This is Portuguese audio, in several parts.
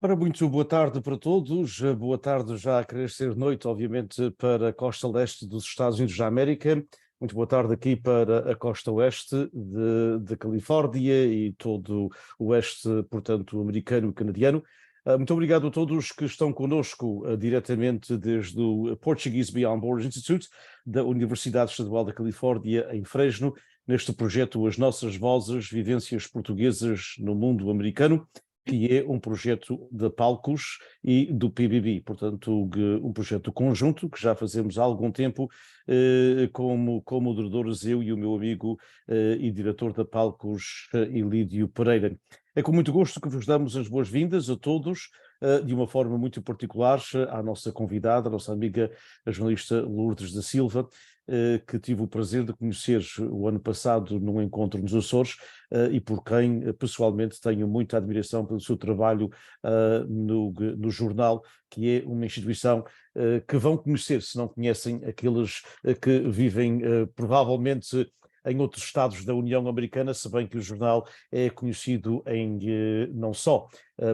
Ora, muito boa tarde para todos. Boa tarde já a querer ser noite, obviamente, para a costa leste dos Estados Unidos da América. Muito boa tarde aqui para a costa oeste de Califórnia e todo o oeste, portanto, americano e canadiano. Muito obrigado a todos que estão conosco diretamente desde o Portuguese Beyond Borders Institute da Universidade Estadual da Califórnia, em Fresno, neste projeto As Nossas Vozes, Vivências Portuguesas no Mundo Americano, que é um projeto da Palcos e do PBB, portanto, um projeto conjunto que já fazemos há algum tempo, como moderadores, eu e o meu amigo e diretor da Palcos, Ilídio Pereira. É com muito gosto que vos damos as boas-vindas a todos, de uma forma muito particular, à nossa convidada, a nossa amiga, a jornalista Lourdes da Silva, que tive o prazer de conhecer o ano passado num encontro nos Açores e por quem pessoalmente tenho muita admiração pelo seu trabalho no jornal, que é uma instituição que vão conhecer, se não conhecem, aqueles que vivem provavelmente em outros estados da União Americana, se bem que o jornal é conhecido não só,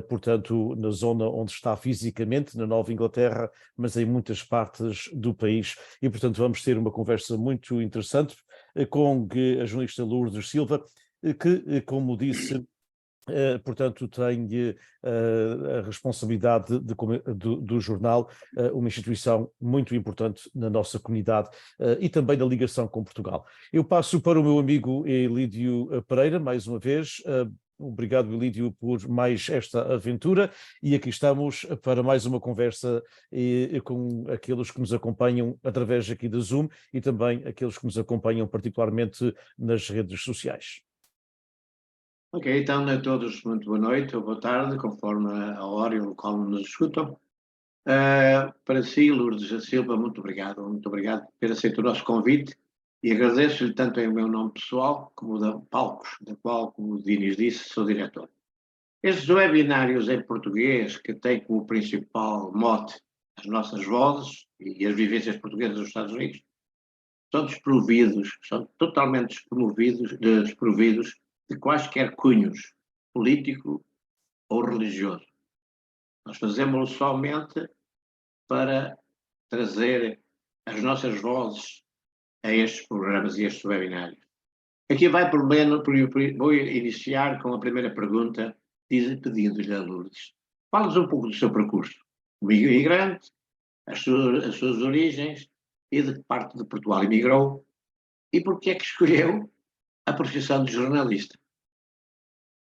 portanto, na zona onde está fisicamente, na Nova Inglaterra, mas em muitas partes do país. E, portanto, vamos ter uma conversa muito interessante com a jornalista Lourdes Silva, que, como disse, portanto, tem a responsabilidade do jornal, uma instituição muito importante na nossa comunidade e também na ligação com Portugal. Eu passo para o meu amigo Ilídio Pereira, mais uma vez. Obrigado, Ilídio, por mais esta aventura, e aqui estamos para mais uma conversa com aqueles que nos acompanham através aqui da Zoom e também aqueles que nos acompanham particularmente nas redes sociais. Ok, então a todos muito boa noite ou boa tarde, conforme a hora e o local onde nos escutam. Para si, Lourdes da Silva, muito obrigado por ter aceito o nosso convite e agradeço-lhe tanto em meu nome pessoal como o da Palcos, da qual, como o Dinis disse, sou diretor. Estes webinários em português, que têm como principal mote as nossas vozes e as vivências portuguesas dos Estados Unidos, são totalmente desprovidos de quaisquer cunhos político ou religioso. Nós fazemos-lo somente para trazer as nossas vozes a estes programas e estes webinários. Aqui vou iniciar com a primeira pergunta, pedindo-lhe a Lourdes. Fala-nos um pouco do seu percurso. O imigrante, as suas origens e de que parte de Portugal emigrou e porque é que escolheu a profissão de jornalista.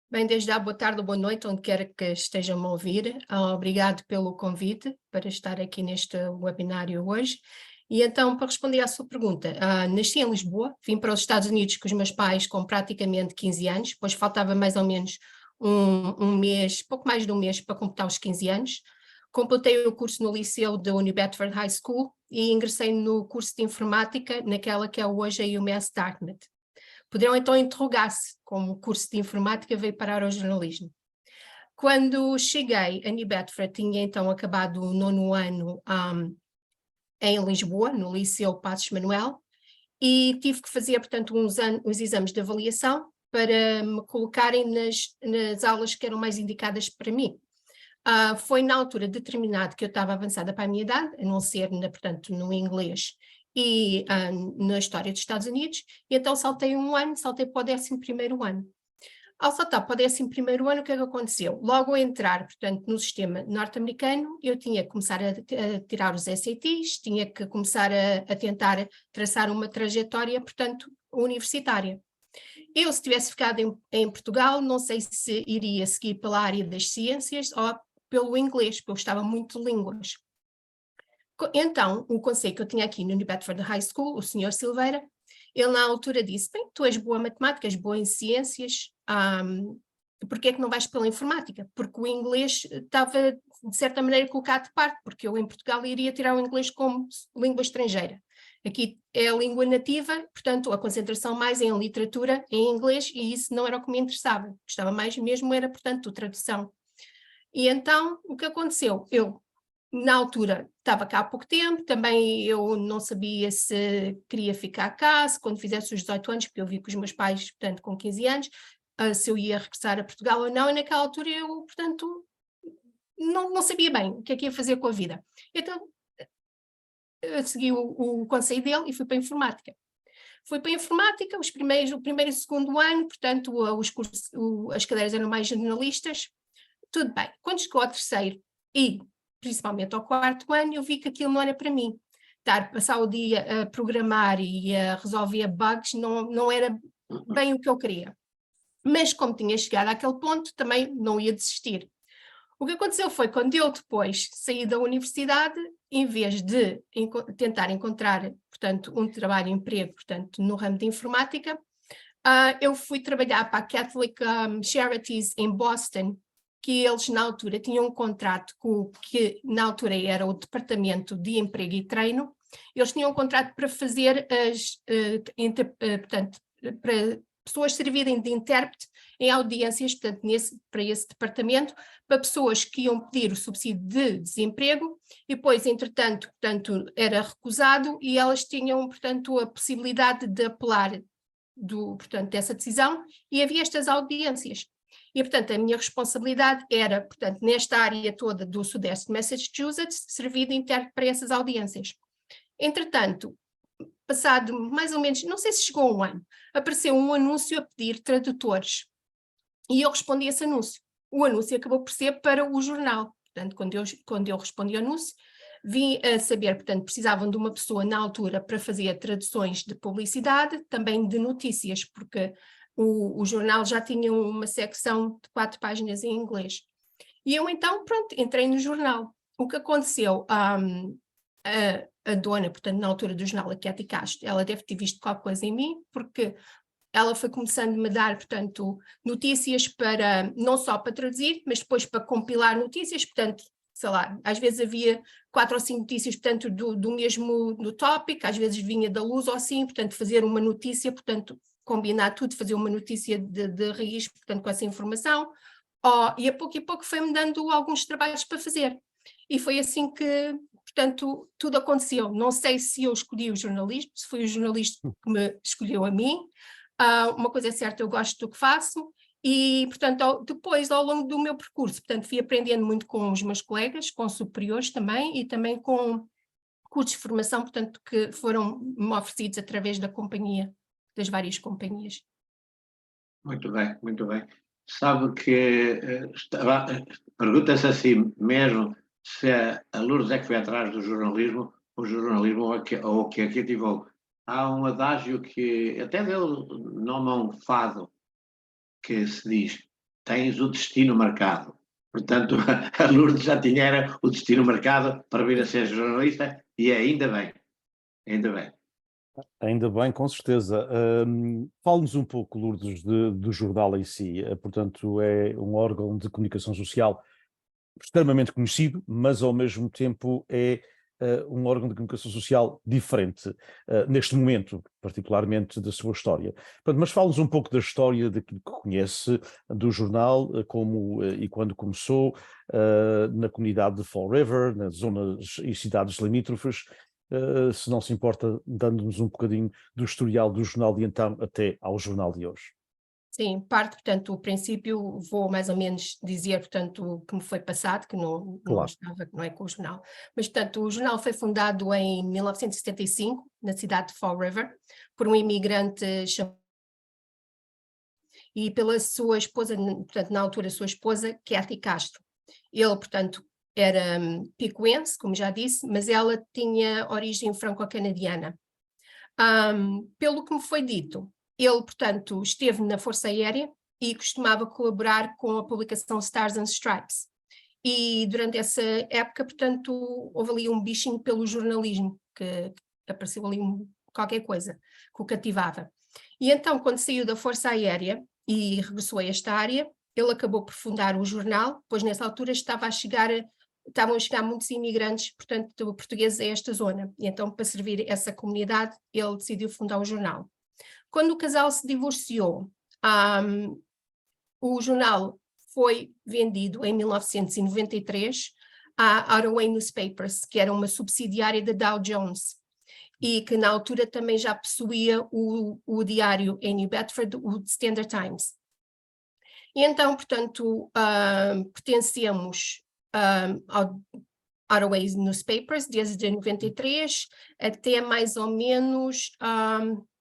Bem, desde já, boa tarde ou boa noite, onde quer que estejam a ouvir. Obrigado pelo convite para estar aqui neste webinário hoje. E então, para responder à sua pergunta, nasci em Lisboa, vim para os Estados Unidos com os meus pais com praticamente 15 anos, depois faltava mais ou menos um mês, pouco mais de um mês para completar os 15 anos. Completei o curso no liceu da New Bedford High School e ingressei no curso de informática, naquela que é hoje a UMass Dartmouth. Poderão então interrogar-se como o curso de informática veio parar ao jornalismo. Quando cheguei a New Bedford, tinha então acabado o 9º ano em Lisboa, no Liceu Passos Manuel, e tive que fazer, portanto, uns exames de avaliação para me colocarem nas aulas que eram mais indicadas para mim. Foi na altura determinado que eu estava avançada para a minha idade, a não ser, portanto, no inglês e na história dos Estados Unidos, e então saltei um ano, saltei para o 11º ano. Ao saltar para o 11º ano, o que é que aconteceu? Logo ao entrar, portanto, no sistema norte-americano, eu tinha que começar a tirar os SATs, tinha que começar a tentar traçar uma trajetória, portanto, universitária. Eu, se tivesse ficado em Portugal, não sei se iria seguir pela área das ciências ou pelo inglês, porque eu gostava muito de línguas. Então, o conselho que eu tinha aqui no New Bedford High School, o Sr. Silveira, ele na altura disse, bem, tu és boa em matemática, és boa em ciências, porque é que não vais pela informática? Porque o inglês estava, de certa maneira, colocado de parte, porque eu em Portugal iria tirar o inglês como língua estrangeira. Aqui é a língua nativa, portanto, a concentração mais é em literatura, em inglês, e isso não era o que me interessava. Gostava mais mesmo, era, portanto, tradução. E então, o que aconteceu? Eu, na altura, estava cá há pouco tempo, também eu não sabia se queria ficar cá, se quando fizesse os 18 anos, porque eu vi com os meus pais, portanto, com 15 anos, se eu ia regressar a Portugal ou não, e naquela altura eu, portanto, não sabia bem o que é que ia fazer com a vida. Então, eu segui o conselho dele e fui para a informática. Fui para a informática, o primeiro e o segundo ano, portanto, as cadeiras eram mais generalistas, tudo bem. Quando chegou ao terceiro e principalmente ao quarto ano, eu vi que aquilo não era para mim. Passar o dia a programar e a resolver bugs não era bem o que eu queria. Mas como tinha chegado àquele ponto, também não ia desistir. O que aconteceu foi, quando eu depois saí da universidade, em vez de tentar encontrar, portanto, um trabalho, emprego, portanto, no ramo de informática, eu fui trabalhar para a Catholic Charities em Boston, que eles na altura tinham um contrato com o que na altura era o Departamento de Emprego e Treino. Eles tinham um contrato para fazer portanto, para pessoas servirem de intérprete em audiências, portanto, para esse departamento, para pessoas que iam pedir o subsídio de desemprego, e depois, entretanto, portanto, era recusado, e elas tinham, portanto, a possibilidade de apelar portanto, dessa decisão, e havia estas audiências. E, portanto, a minha responsabilidade era, portanto, nesta área toda do Sudeste de Massachusetts, servir de intérprete para essas audiências. Entretanto, passado mais ou menos, não sei se chegou a um ano, apareceu um anúncio a pedir tradutores. E eu respondi a esse anúncio. O anúncio acabou por ser para o jornal. Portanto, quando eu respondi ao anúncio, vim a saber, portanto, precisavam de uma pessoa na altura para fazer traduções de publicidade, também de notícias, porque o jornal já tinha uma secção de 4 páginas em inglês. E eu então, pronto, entrei no jornal. O que aconteceu, a dona, portanto, na altura do jornal, a Cathy Castro, ela deve ter visto qualquer coisa em mim, porque ela foi começando a me dar, portanto, notícias para, não só para traduzir, mas depois para compilar notícias, portanto, sei lá, às vezes havia 4 ou 5 notícias, portanto, do mesmo tópico, às vezes vinha da Luz ou assim, portanto, fazer uma notícia, portanto, combinar tudo, fazer uma notícia de raiz, portanto, com essa informação, e a pouco foi-me dando alguns trabalhos para fazer. E foi assim que, portanto, tudo aconteceu. Não sei se eu escolhi o jornalismo, se foi o jornalista que me escolheu a mim. Uma coisa é certa, eu gosto do que faço e, portanto, depois, ao longo do meu percurso, portanto, fui aprendendo muito com os meus colegas, com superiores também, e também com cursos de formação, portanto, que foram-me oferecidos através da companhia, das várias companhias. Muito bem, muito bem. Sabe que pergunta-se assim mesmo se a Lourdes é que foi atrás do jornalismo, o jornalismo ou que aqui ativou. Há um adágio que até deu nome a um fado que se diz: tens o destino marcado. Portanto, a Lourdes já tinha o destino marcado para vir a ser jornalista e ainda bem, ainda bem. Ainda bem, com certeza. Fale-nos um pouco, Lourdes, do jornal em si. Portanto, é um órgão de comunicação social extremamente conhecido, mas ao mesmo tempo é um órgão de comunicação social diferente, neste momento, particularmente da sua história. Portanto, mas fale-nos um pouco da história daquilo que conhece do jornal, como e quando começou, na comunidade de Fall River, nas zonas e cidades limítrofes, se não se importa, dando-nos um bocadinho do historial do jornal de então até ao jornal de hoje. Sim, portanto, o princípio vou mais ou menos dizer, portanto, o que me foi passado, que não Claro. estava, não é com o jornal. Mas, portanto, o jornal foi fundado em 1975, na cidade de Fall River, por um imigrante chamado, e pela sua esposa, portanto, na altura, a sua esposa, Cathy Castro. Ele, portanto, era picuense, como já disse, mas ela tinha origem franco-canadiana. Pelo que me foi dito, ele, portanto, esteve na Força Aérea e costumava colaborar com a publicação Stars and Stripes. E durante essa época, portanto, houve ali um bichinho pelo jornalismo, que apareceu ali qualquer coisa que o cativava. E então, quando saiu da Força Aérea e regressou a esta área, ele acabou por fundar o jornal, pois nessa altura estavam a chegar muitos imigrantes, portanto, portugueses a esta zona. E então, para servir essa comunidade, ele decidiu fundar o jornal. Quando o casal se divorciou, o jornal foi vendido em 1993 à Haraway Newspapers, que era uma subsidiária da Dow Jones, e que na altura também já possuía o diário em New Bedford, o Standard Times. E então, portanto, pertencemos ao ROA Newspapers, desde 93 até mais ou menos,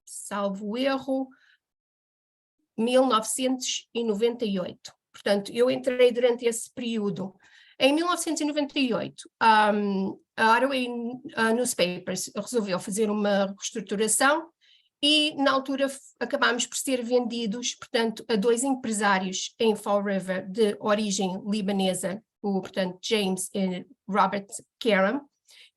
salvo erro, 1998. Portanto, eu entrei durante esse período. Em 1998, a ROA Newspapers resolveu fazer uma reestruturação e, na altura, acabámos por ser vendidos, portanto, a 2 empresários em Fall River de origem libanesa, portanto, James e Robert Karam,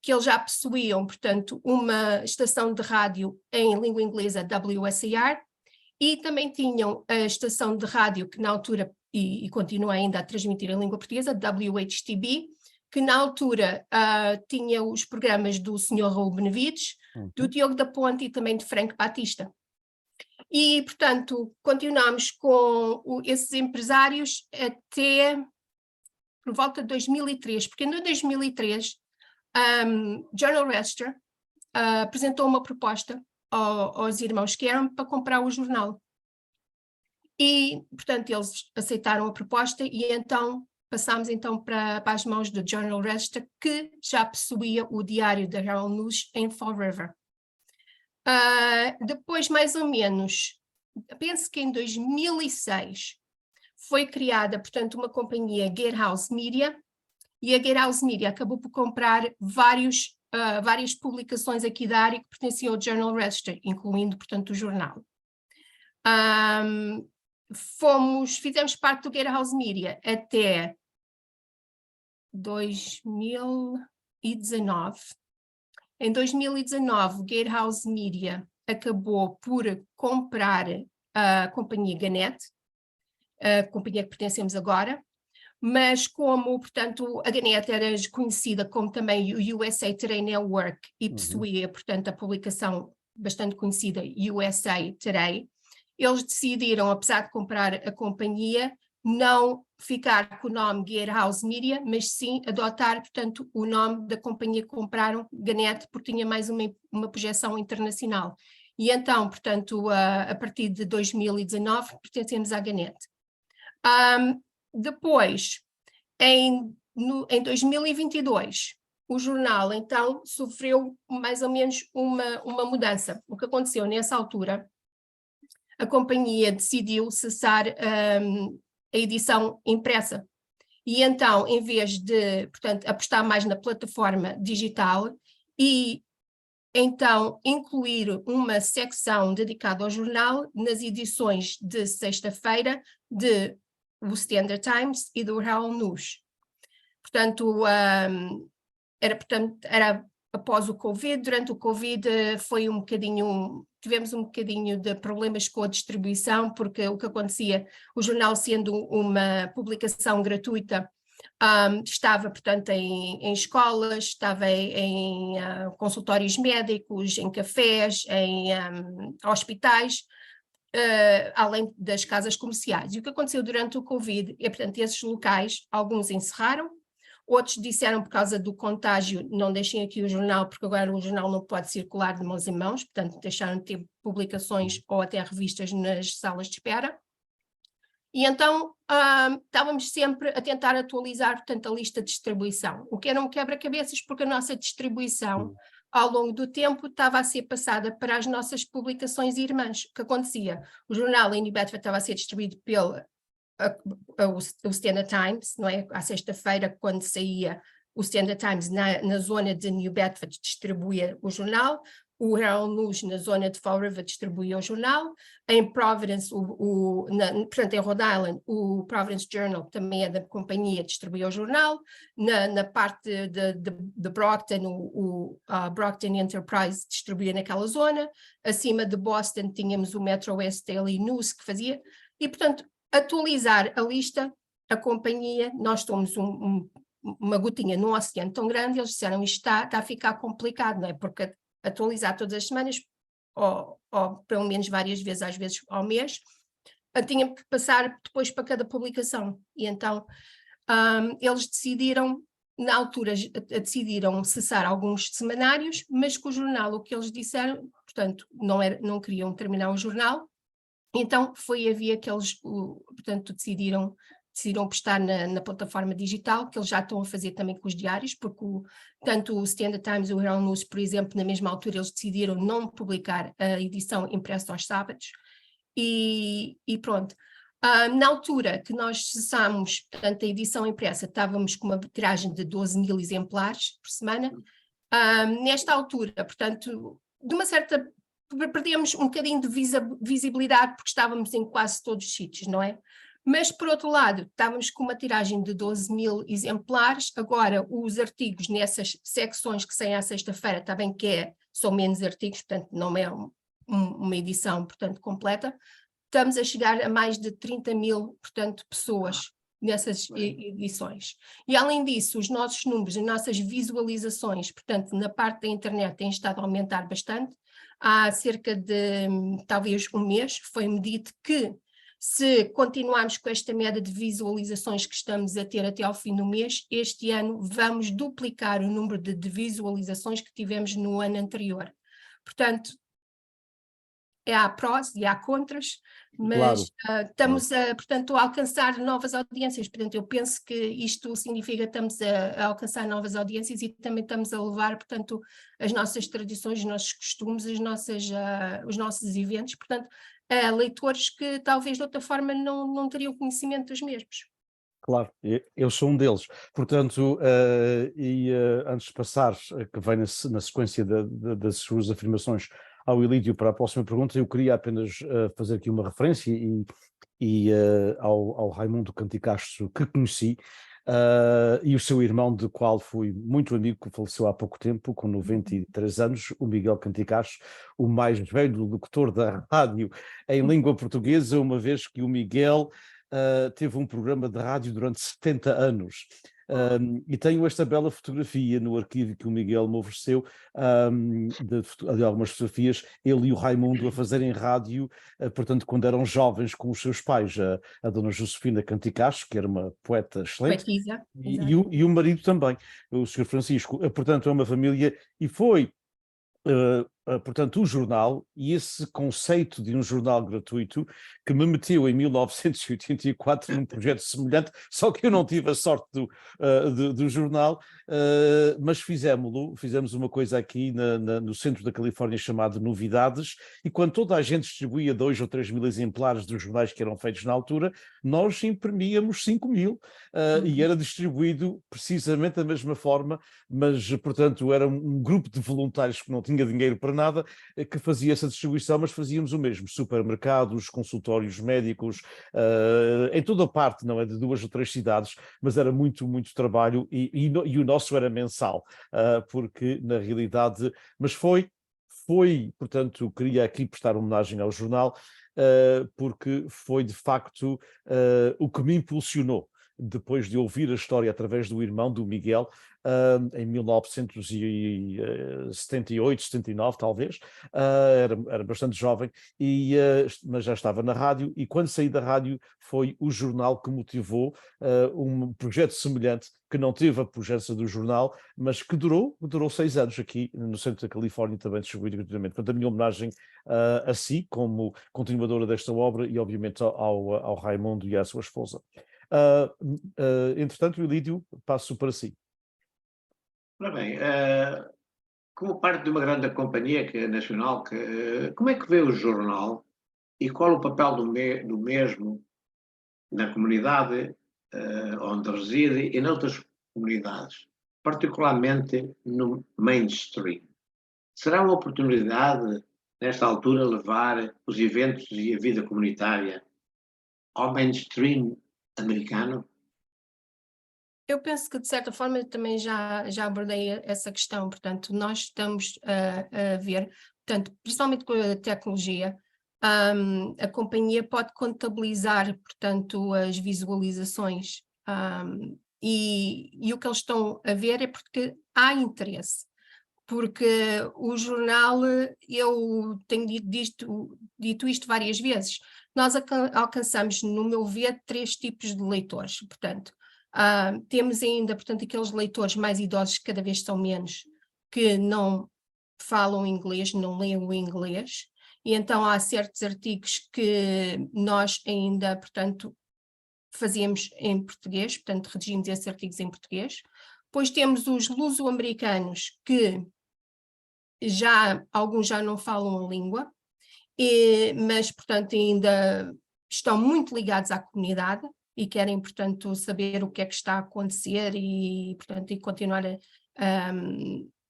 que eles já possuíam, portanto, uma estação de rádio em língua inglesa, WSIR, e também tinham a estação de rádio que na altura, e continua ainda a transmitir em língua portuguesa, WHTB, que na altura tinha os programas do Sr. Raul Benevides, do Diogo da Ponte e também de Franco Batista. E, portanto, continuamos com esses empresários até por volta de 2003, porque em 2003 Journal Register apresentou uma proposta aos irmãos Karam para comprar o jornal. E, portanto, eles aceitaram a proposta e então passámos então para as mãos do Journal Register, que já possuía o diário da Herald News em Fall River. Depois, mais ou menos, penso que em 2006, foi criada, portanto, uma companhia, Gatehouse Media, e a Gatehouse Media acabou por comprar várias publicações aqui da área que pertenciam ao Journal Register, incluindo, portanto, o jornal. Fizemos parte do Gatehouse Media até 2019. Em 2019, o Gatehouse Media acabou por comprar a companhia Gannett, a companhia que pertencemos agora, mas como, portanto, a Gannett era conhecida como também o USA Today Network e possuía, portanto, a publicação bastante conhecida USA Today, eles decidiram, apesar de comprar a companhia, não ficar com o nome Gatehouse Media, mas sim adotar, portanto, o nome da companhia que compraram, Gannett, porque tinha mais uma projeção internacional. E então, portanto, a partir de 2019, pertencemos à Gannett. Depois, em 2022, o jornal, então, sofreu mais ou menos uma mudança. O que aconteceu nessa altura, a companhia decidiu cessar a edição impressa. E então, em vez de, portanto, apostar mais na plataforma digital e então incluir uma secção dedicada ao jornal nas edições de sexta-feira de o Standard Times e do Herald News. Portanto, era após o Covid. Durante o Covid tivemos um bocadinho de problemas com a distribuição, porque o que acontecia, o jornal sendo uma publicação gratuita, estava, portanto, em escolas, estava em consultórios médicos, em cafés, em hospitais, além das casas comerciais. E o que aconteceu durante o Covid é, portanto, esses locais, alguns encerraram, outros disseram por causa do contágio, não deixem aqui o jornal, porque agora o jornal não pode circular de mãos em mãos, portanto deixaram de ter publicações ou até revistas nas salas de espera. E então estávamos sempre a tentar atualizar, portanto, a lista de distribuição, o que era um quebra-cabeças, porque a nossa distribuição ao longo do tempo estava a ser passada para as nossas publicações irmãs. O que acontecia? O jornal em New Bedford estava a ser distribuído pelo o Standard Times, não é? À sexta-feira, quando saía o Standard Times na zona de New Bedford, distribuía o jornal. O Herald News, na zona de Fall River, distribuía o jornal. Em Providence, portanto, em Rhode Island, o Providence Journal, que também é da companhia, distribuía o jornal. Na parte de Brockton, o Brockton Enterprise distribuía naquela zona. Acima de Boston, tínhamos o Metro West Daily News, que fazia. E, portanto, atualizar a lista, a companhia, nós somos uma gotinha num oceano tão grande, eles disseram isto está a ficar complicado, não é? Porque atualizar todas as semanas, ou pelo menos várias vezes, às vezes ao mês, tinha que passar depois para cada publicação. E então eles decidiram, na altura, decidiram cessar alguns semanários, mas com o jornal, o que eles disseram, portanto, não queriam terminar o jornal. Então foi a via que eles, portanto, decidiram decidiram apostar na plataforma digital, que eles já estão a fazer também com os diários, porque tanto o Standard Times e o Herald News, por exemplo, na mesma altura eles decidiram não publicar a edição impressa aos sábados, e pronto. Na altura que nós cessámos, portanto, a edição impressa, estávamos com uma tiragem de 12.000 exemplares por semana. Nesta altura, portanto, de uma certa... perdíamos um bocadinho de visibilidade porque estávamos em quase todos os sítios, não é? Mas, por outro lado, estávamos com uma tiragem de 12.000 exemplares, agora os artigos nessas secções que saem à sexta-feira, está bem que são menos artigos, portanto não é uma edição, portanto, completa, estamos a chegar a mais de 30.000, portanto, pessoas nessas edições. E além disso, os nossos números, as nossas visualizações, portanto, na parte da internet têm estado a aumentar bastante. Há cerca de, talvez um mês, foi medido que se continuarmos com esta média de visualizações que estamos a ter até ao fim do mês, este ano vamos duplicar o número de visualizações que tivemos no ano anterior. Portanto, há prós e há contras, mas estamos portanto, a alcançar novas audiências. Portanto, eu penso que isto significa que estamos a alcançar novas audiências e também estamos a levar, portanto, as nossas tradições, os nossos costumes, os nossos eventos, portanto, a leitores que talvez de outra forma não teriam conhecimento dos mesmos. Claro, eu sou um deles. Portanto, antes de passar, que vem na sequência das suas afirmações ao Elídio para a próxima pergunta, eu queria apenas fazer aqui uma referência ao Raimundo Canticastro, que conheci, e o seu irmão, de qual fui muito amigo, que faleceu há pouco tempo, com 93 anos, o Miguel Canticastro, o mais velho locutor da rádio em língua portuguesa, uma vez que o Miguel teve um programa de rádio durante 70 anos. E tenho esta bela fotografia no arquivo que o Miguel me ofereceu, de algumas fotografias, ele e o Raimundo a fazerem rádio, portanto, quando eram jovens com os seus pais, a dona Josefina Canticastro, que era uma poeta excelente, Poetisa, e o marido também, o Sr. Francisco. Portanto, é uma família, e foi... portanto, o jornal e esse conceito de um jornal gratuito que me meteu em 1984 num projeto semelhante, só que eu não tive a sorte do jornal, mas fizemos uma coisa aqui no centro da Califórnia chamado Novidades, e quando toda a gente distribuía 2 ou 3 mil exemplares dos jornais que eram feitos na altura, nós imprimíamos 5.000, e era distribuído precisamente da mesma forma, mas, portanto, era um grupo de voluntários que não tinha dinheiro para nada, que fazia essa distribuição, mas fazíamos o mesmo, supermercados, consultórios médicos, em toda a parte, não é, de 2 ou 3 cidades, mas era muito, muito trabalho, e o nosso era mensal, porque na realidade, mas foi, portanto, queria aqui prestar homenagem ao jornal, porque foi de facto o que me impulsionou, depois de ouvir a história através do irmão, do Miguel, em 1978, 79 talvez, era bastante jovem, mas já estava na rádio, e quando saí da rádio foi o jornal que motivou um projeto semelhante, que não teve a pujança do jornal, mas que durou 6 anos aqui no centro da Califórnia, também distribuído gratuitamente. Portanto, a minha homenagem a si, como continuadora desta obra, e obviamente ao Raimundo e à sua esposa. Entretanto, Elídio, passo para si. Ora bem, como parte de uma grande companhia que é nacional, como é que vê o jornal e qual o papel do mesmo na comunidade onde reside e noutras comunidades, particularmente no mainstream? Será uma oportunidade, nesta altura, levar os eventos e a vida comunitária ao mainstream americano? Eu penso que, de certa forma, também já abordei essa questão. Portanto, nós estamos a ver, portanto, principalmente com a tecnologia, a companhia pode contabilizar, portanto, as visualizações, e o que eles estão a ver é porque há interesse. Porque o jornal, eu tenho dito isto várias vezes, nós alcançamos, no meu ver, 3 tipos de leitores. Portanto, temos ainda, portanto, aqueles leitores mais idosos, que cada vez são menos, que não falam inglês, não leem o inglês, e então há certos artigos que nós ainda, portanto, fazíamos em português, portanto redigimos esses artigos em português. Depois temos os luso-americanos, que alguns já não falam a língua, mas portanto ainda estão muito ligados à comunidade e querem, portanto, saber o que é que está a acontecer e, portanto, e continuar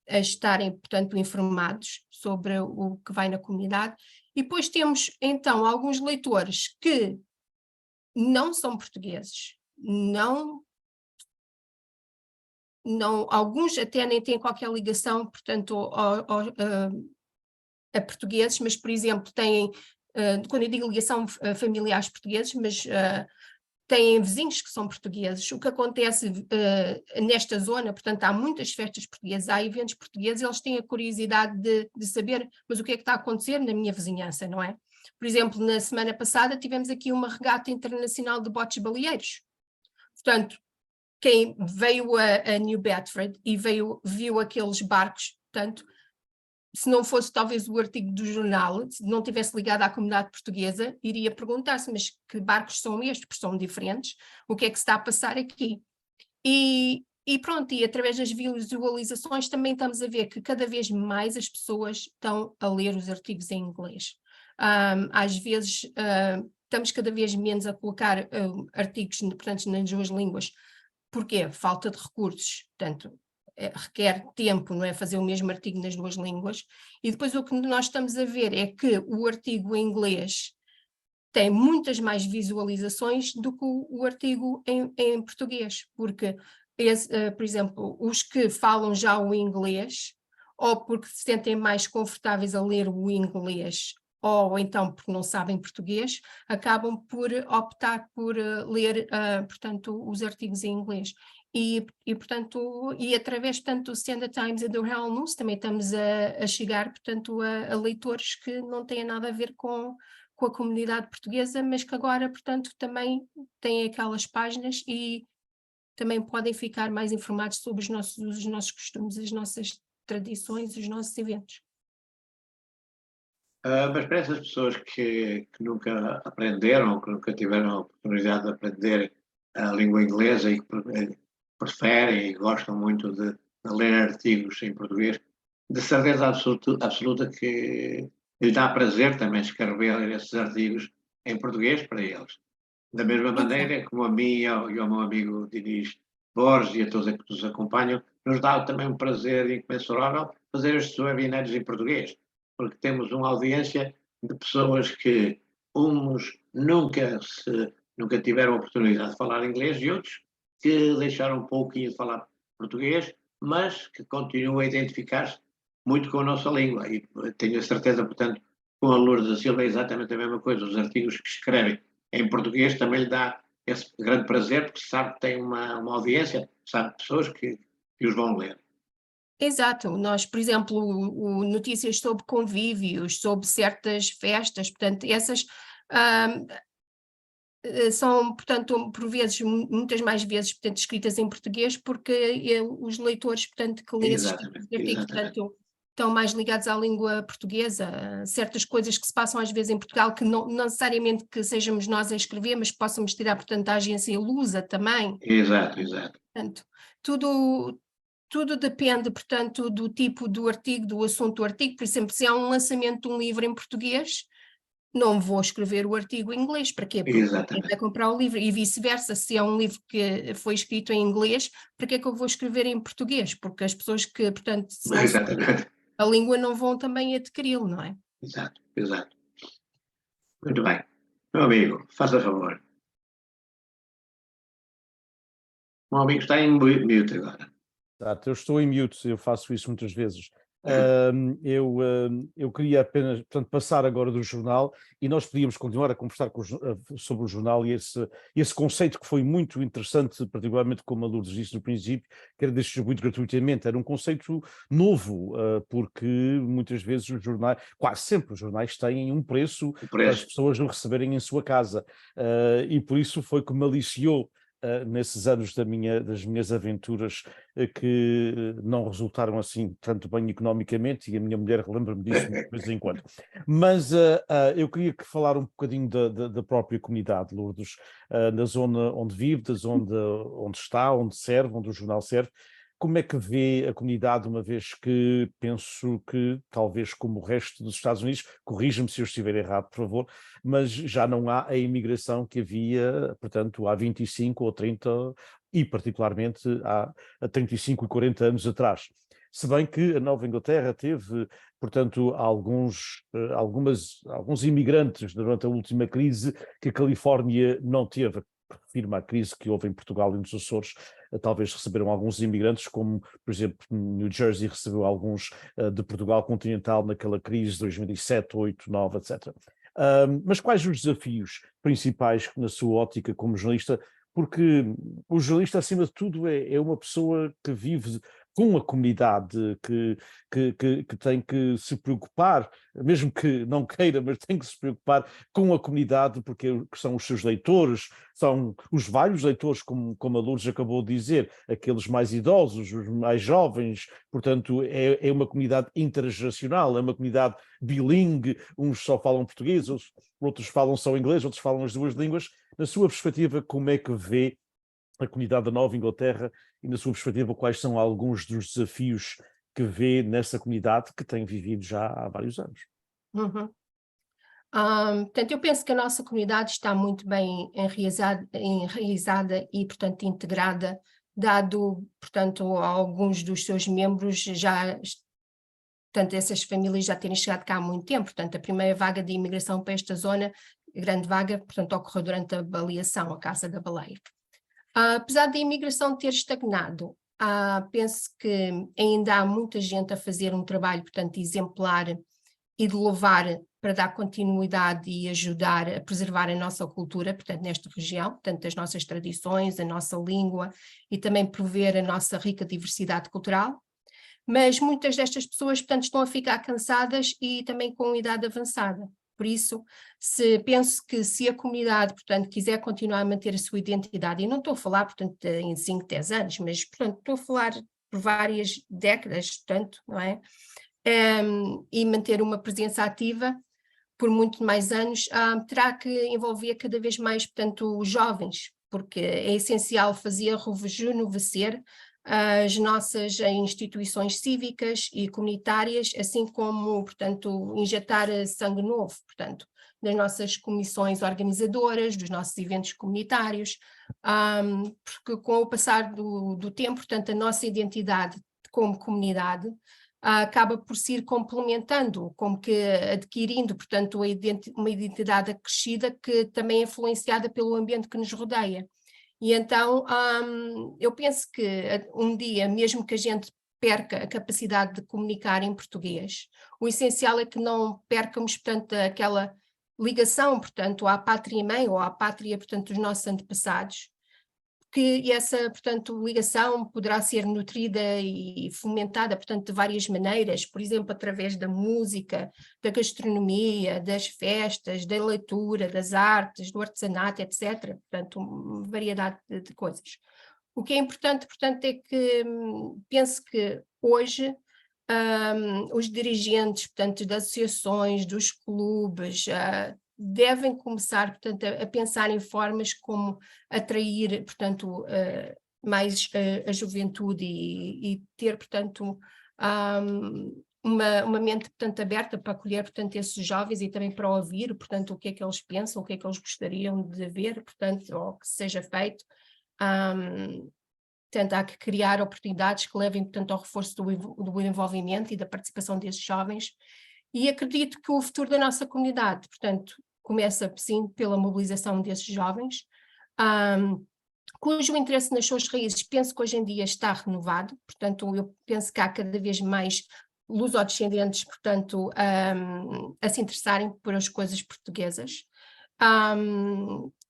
a estarem, portanto, informados sobre o que vai na comunidade. E depois temos, então, alguns leitores que não são portugueses, alguns até nem têm qualquer ligação, portanto, a portugueses, mas, por exemplo, têm, quando eu digo ligação familiares portugueses, mas têm vizinhos que são portugueses. O que acontece nesta zona, portanto, há muitas festas portuguesas, há eventos portugueses, eles têm a curiosidade de saber, mas o que é que está a acontecer na minha vizinhança, não é? Por exemplo, na semana passada tivemos aqui uma regata internacional de botes baleeiros. Portanto, quem veio a New Bedford e viu aqueles barcos, portanto, se não fosse talvez o artigo do jornal, se não tivesse ligado à comunidade portuguesa, iria perguntar-se, mas que barcos são estes? Porque são diferentes, o que é que se está a passar aqui? E pronto, e através das visualizações também estamos a ver que cada vez mais as pessoas estão a ler os artigos em inglês. Às vezes estamos cada vez menos a colocar artigos, portanto, nas duas línguas. Porquê? Falta de recursos, portanto, requer tempo, não é? Fazer o mesmo artigo nas duas línguas. E depois o que nós estamos a ver é que o artigo em inglês tem muitas mais visualizações do que o artigo em português, porque, por exemplo, os que falam já o inglês, ou porque se sentem mais confortáveis a ler o inglês, ou então porque não sabem português, acabam por optar por ler, portanto, os artigos em inglês. Portanto, através, portanto, do Standard Times e do Herald News também estamos a chegar, portanto, a leitores que não têm nada a ver com a comunidade portuguesa, mas que agora, portanto, também têm aquelas páginas e também podem ficar mais informados sobre os nossos costumes, as nossas tradições, os nossos eventos. Mas para essas pessoas que nunca aprenderam, que nunca tiveram a oportunidade de aprender a língua inglesa e que preferem e gostam muito de ler artigos em português, de certeza absoluta que lhe dá prazer também escrever esses artigos em português para eles. Da mesma maneira como a mim e ao meu amigo Dinis Borges e a todos que nos acompanham, nos dá também um prazer incomensurável fazer estes webinários em português, porque temos uma audiência de pessoas que uns nunca tiveram a oportunidade de falar inglês e outros que deixaram um pouquinho de falar português, mas que continuam a identificar-se muito com a nossa língua. E tenho a certeza, portanto, com a Lourdes da Silva é exatamente a mesma coisa. Os artigos que escrevem em português também lhe dá esse grande prazer, porque sabe que tem uma audiência, sabe pessoas que os vão ler. Exato, nós, por exemplo, notícias sobre convívios, sobre certas festas, portanto, essas são, portanto, por vezes, muitas mais vezes, portanto, escritas em português, porque os leitores, portanto, que lêem esses tipos de artigos, portanto, estão mais ligados à língua portuguesa, certas coisas que se passam às vezes em Portugal, que não necessariamente que sejamos nós a escrever, mas que possamos tirar, portanto, da agência Lusa também. Exato. Portanto, tudo depende, portanto, do tipo do artigo, do assunto do artigo. Por exemplo, se há um lançamento de um livro em português, não vou escrever o artigo em inglês. Para quê? Porque alguém vai comprar o livro. E vice-versa, se é um livro que foi escrito em inglês, para que é que eu vou escrever em português? Porque as pessoas que, portanto, se não sabem a língua não vão também adquiri-lo, não é? Exato. Muito bem. Meu amigo, faça favor. Meu amigo está em mute agora. Exato, eu estou em mute, eu faço isso muitas vezes. Eu queria apenas, portanto, passar agora do jornal e nós podíamos continuar a conversar sobre o jornal e esse conceito que foi muito interessante, particularmente como a Lourdes disse no princípio, que era distribuído gratuitamente. Era um conceito novo, porque muitas vezes os jornais, quase sempre os jornais têm um preço para as pessoas o receberem em sua casa, e por isso foi que me aliciou nesses anos das minhas aventuras que não resultaram assim tanto bem economicamente, e a minha mulher relembra-me disso de vez em quando. Mas eu queria falar um bocadinho da própria comunidade, Lourdes, na zona onde vive, da zona onde está, onde serve, onde o jornal serve. Como é que vê a comunidade, uma vez que penso que, talvez como o resto dos Estados Unidos, corrija-me se eu estiver errado, por favor, mas já não há a imigração que havia, portanto, há 25 ou 30, e particularmente há 35 e 40 anos atrás. Se bem que a Nova Inglaterra teve, portanto, alguns imigrantes durante a última crise que a Califórnia não teve. Refiro-me à crise que houve em Portugal e nos Açores, talvez receberam alguns imigrantes, como, por exemplo, New Jersey recebeu alguns de Portugal continental naquela crise de 2007, 8, 9, etc. Mas quais os desafios principais na sua ótica como jornalista? Porque o jornalista, acima de tudo, é uma pessoa que vive com a comunidade, que tem que se preocupar, mesmo que não queira, mas tem que se preocupar com a comunidade, porque são os seus leitores, são os vários leitores, como a Lourdes acabou de dizer, aqueles mais idosos, os mais jovens, portanto é uma comunidade intergeracional, é uma comunidade bilingue, uns só falam português, outros falam só inglês, outros falam as duas línguas. Na sua perspectiva, como é que vê a comunidade da Nova Inglaterra e, na sua perspectiva, quais são alguns dos desafios que vê nessa comunidade que tem vivido já há vários anos? Uhum. Portanto, eu penso que a nossa comunidade está muito bem enraizada e, portanto, integrada, dado, portanto, alguns dos seus membros portanto, essas famílias já terem chegado cá há muito tempo. Portanto, a primeira vaga de imigração para esta zona, a grande vaga, portanto, ocorreu durante a baleação, a caça da baleia. Apesar da imigração ter estagnado, penso que ainda há muita gente a fazer um trabalho, portanto, exemplar e de louvar para dar continuidade e ajudar a preservar a nossa cultura, portanto, nesta região, portanto, as nossas tradições, a nossa língua e também prover a nossa rica diversidade cultural. Mas muitas destas pessoas, portanto, estão a ficar cansadas e também com idade avançada. Por isso, penso que se a comunidade, portanto, quiser continuar a manter a sua identidade, e não estou a falar, portanto, em 5, 10 anos, mas, portanto, estou a falar por várias décadas, portanto, não é? E manter uma presença ativa por muito mais anos, terá que envolver cada vez mais, portanto, os jovens, porque é essencial rejuvenescer as nossas instituições cívicas e comunitárias, assim como, portanto, injetar sangue novo, portanto, das nossas comissões organizadoras, dos nossos eventos comunitários, porque com o passar do tempo, portanto, a nossa identidade como comunidade acaba por se ir complementando, como que adquirindo, portanto, uma identidade acrescida que também é influenciada pelo ambiente que nos rodeia. E então, eu penso que um dia, mesmo que a gente perca a capacidade de comunicar em português, o essencial é que não percamos, portanto, aquela ligação, portanto, à pátria-mãe ou à pátria, portanto, dos nossos antepassados, que essa, portanto, ligação poderá ser nutrida e fomentada, portanto, de várias maneiras, por exemplo, através da música, da gastronomia, das festas, da leitura, das artes, do artesanato, etc. Portanto, uma variedade de coisas. O que é importante, portanto, é que penso que hoje os dirigentes, portanto, das associações, dos clubes, devem começar, portanto, a pensar em formas como atrair, portanto, mais a juventude e ter, portanto, uma mente, portanto, aberta para acolher, portanto, esses jovens e também para ouvir, portanto, o que é que eles pensam, o que é que eles gostariam de ver, portanto, ou que seja feito. Portanto, há que criar oportunidades que levem, portanto, ao reforço do envolvimento e da participação desses jovens. E acredito que o futuro da nossa comunidade, portanto, começa, sim, pela mobilização desses jovens, cujo interesse nas suas raízes, penso que hoje em dia está renovado, portanto, eu penso que há cada vez mais lusodescendentes, portanto, a se interessarem por as coisas portuguesas.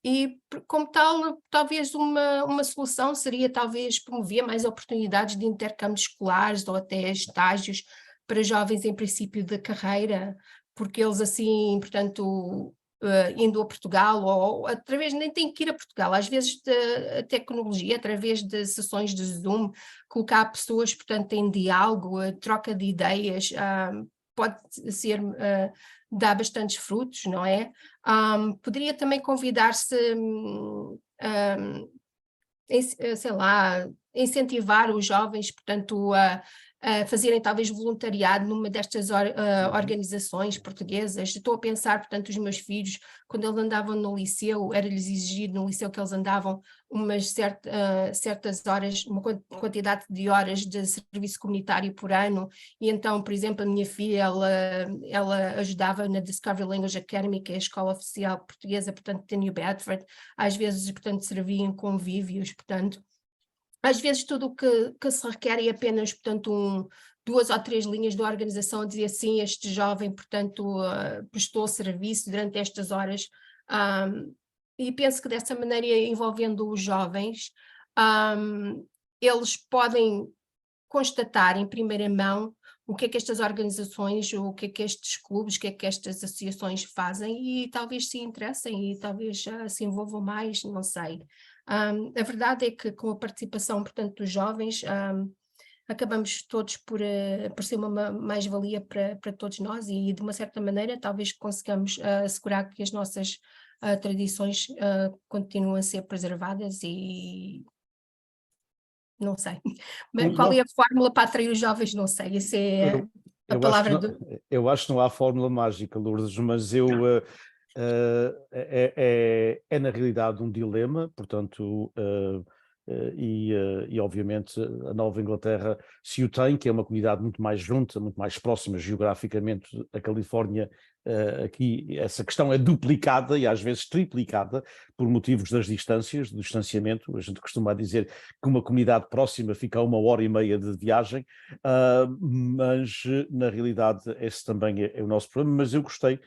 E, como tal, talvez uma solução seria talvez promover mais oportunidades de intercâmbios escolares ou até estágios para jovens em princípio de carreira, porque eles assim, portanto, indo a Portugal, ou através, nem tem que ir a Portugal, às vezes a tecnologia, através de sessões de Zoom, colocar pessoas, portanto, em diálogo, a troca de ideias, pode ser, dá bastantes frutos, não é? Poderia também convidar-se, sei lá, incentivar os jovens, portanto, a fazerem talvez voluntariado numa destas organizações portuguesas. Estou a pensar, portanto, os meus filhos, quando eles andavam no liceu, era-lhes exigido no liceu que eles andavam umas certas horas, uma quantidade de horas de serviço comunitário por ano, e então, por exemplo, a minha filha, ela ajudava na Discovery Language Academy, que é a escola oficial portuguesa, portanto, de New Bedford, às vezes, portanto, servia em convívios, portanto, às vezes tudo o que se requer é apenas, portanto, 2 ou 3 linhas de organização a dizer assim, este jovem, portanto, prestou serviço durante estas horas, e penso que dessa maneira, envolvendo os jovens, eles podem constatar em primeira mão o que é que estas organizações, o que é que estes clubes, o que é que estas associações fazem, e talvez se interessem e talvez se envolvam mais, não sei. A verdade é que com a participação, portanto, dos jovens, acabamos todos por ser uma mais-valia para todos nós, e de uma certa maneira talvez consigamos assegurar que as nossas tradições continuam a ser preservadas, e não sei. Mas qual é a fórmula para atrair os jovens? Não sei, isso é a Eu acho que palavra não, eu acho que não há fórmula mágica, Lourdes, mas é na realidade um dilema, portanto, e obviamente a Nova Inglaterra se o tem, que é uma comunidade muito mais junta, muito mais próxima geograficamente. A Califórnia, aqui essa questão é duplicada e às vezes triplicada por motivos das distâncias, do distanciamento. A gente costuma dizer que uma comunidade próxima fica a 1h30 de viagem, mas na realidade esse também é o nosso problema. Mas eu gostei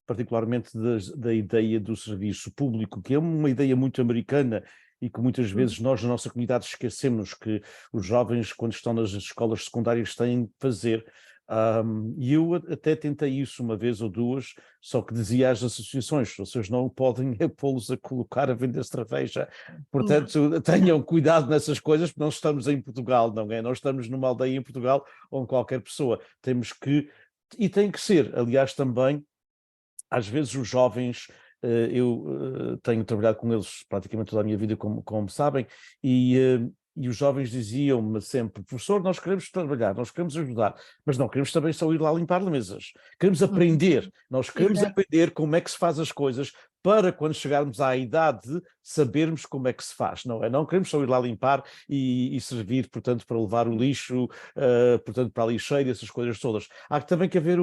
particularmente da ideia do serviço público, que é uma ideia muito americana e que muitas vezes nós na nossa comunidade esquecemos que os jovens, quando estão nas escolas secundárias, têm de fazer. E eu até tentei isso uma vez ou duas, só que dizia às associações: vocês não podem pô-los a colocar a vender cerveja, portanto tenham cuidado nessas coisas, porque não estamos em Portugal, não é? Não estamos numa aldeia em Portugal onde qualquer pessoa, temos que, e tem que ser, aliás, também às vezes os jovens, eu tenho trabalhado com eles praticamente toda a minha vida, como sabem, e os jovens diziam-me sempre: professor, nós queremos trabalhar, nós queremos ajudar, mas não queremos também só ir lá limpar mesas, queremos aprender, nós queremos aprender como é que se faz as coisas, para quando chegarmos à idade sabermos como é que se faz, não é? Não queremos só ir lá limpar e servir, portanto, para levar o lixo, portanto, para a lixeira, essas coisas todas. Há também que haver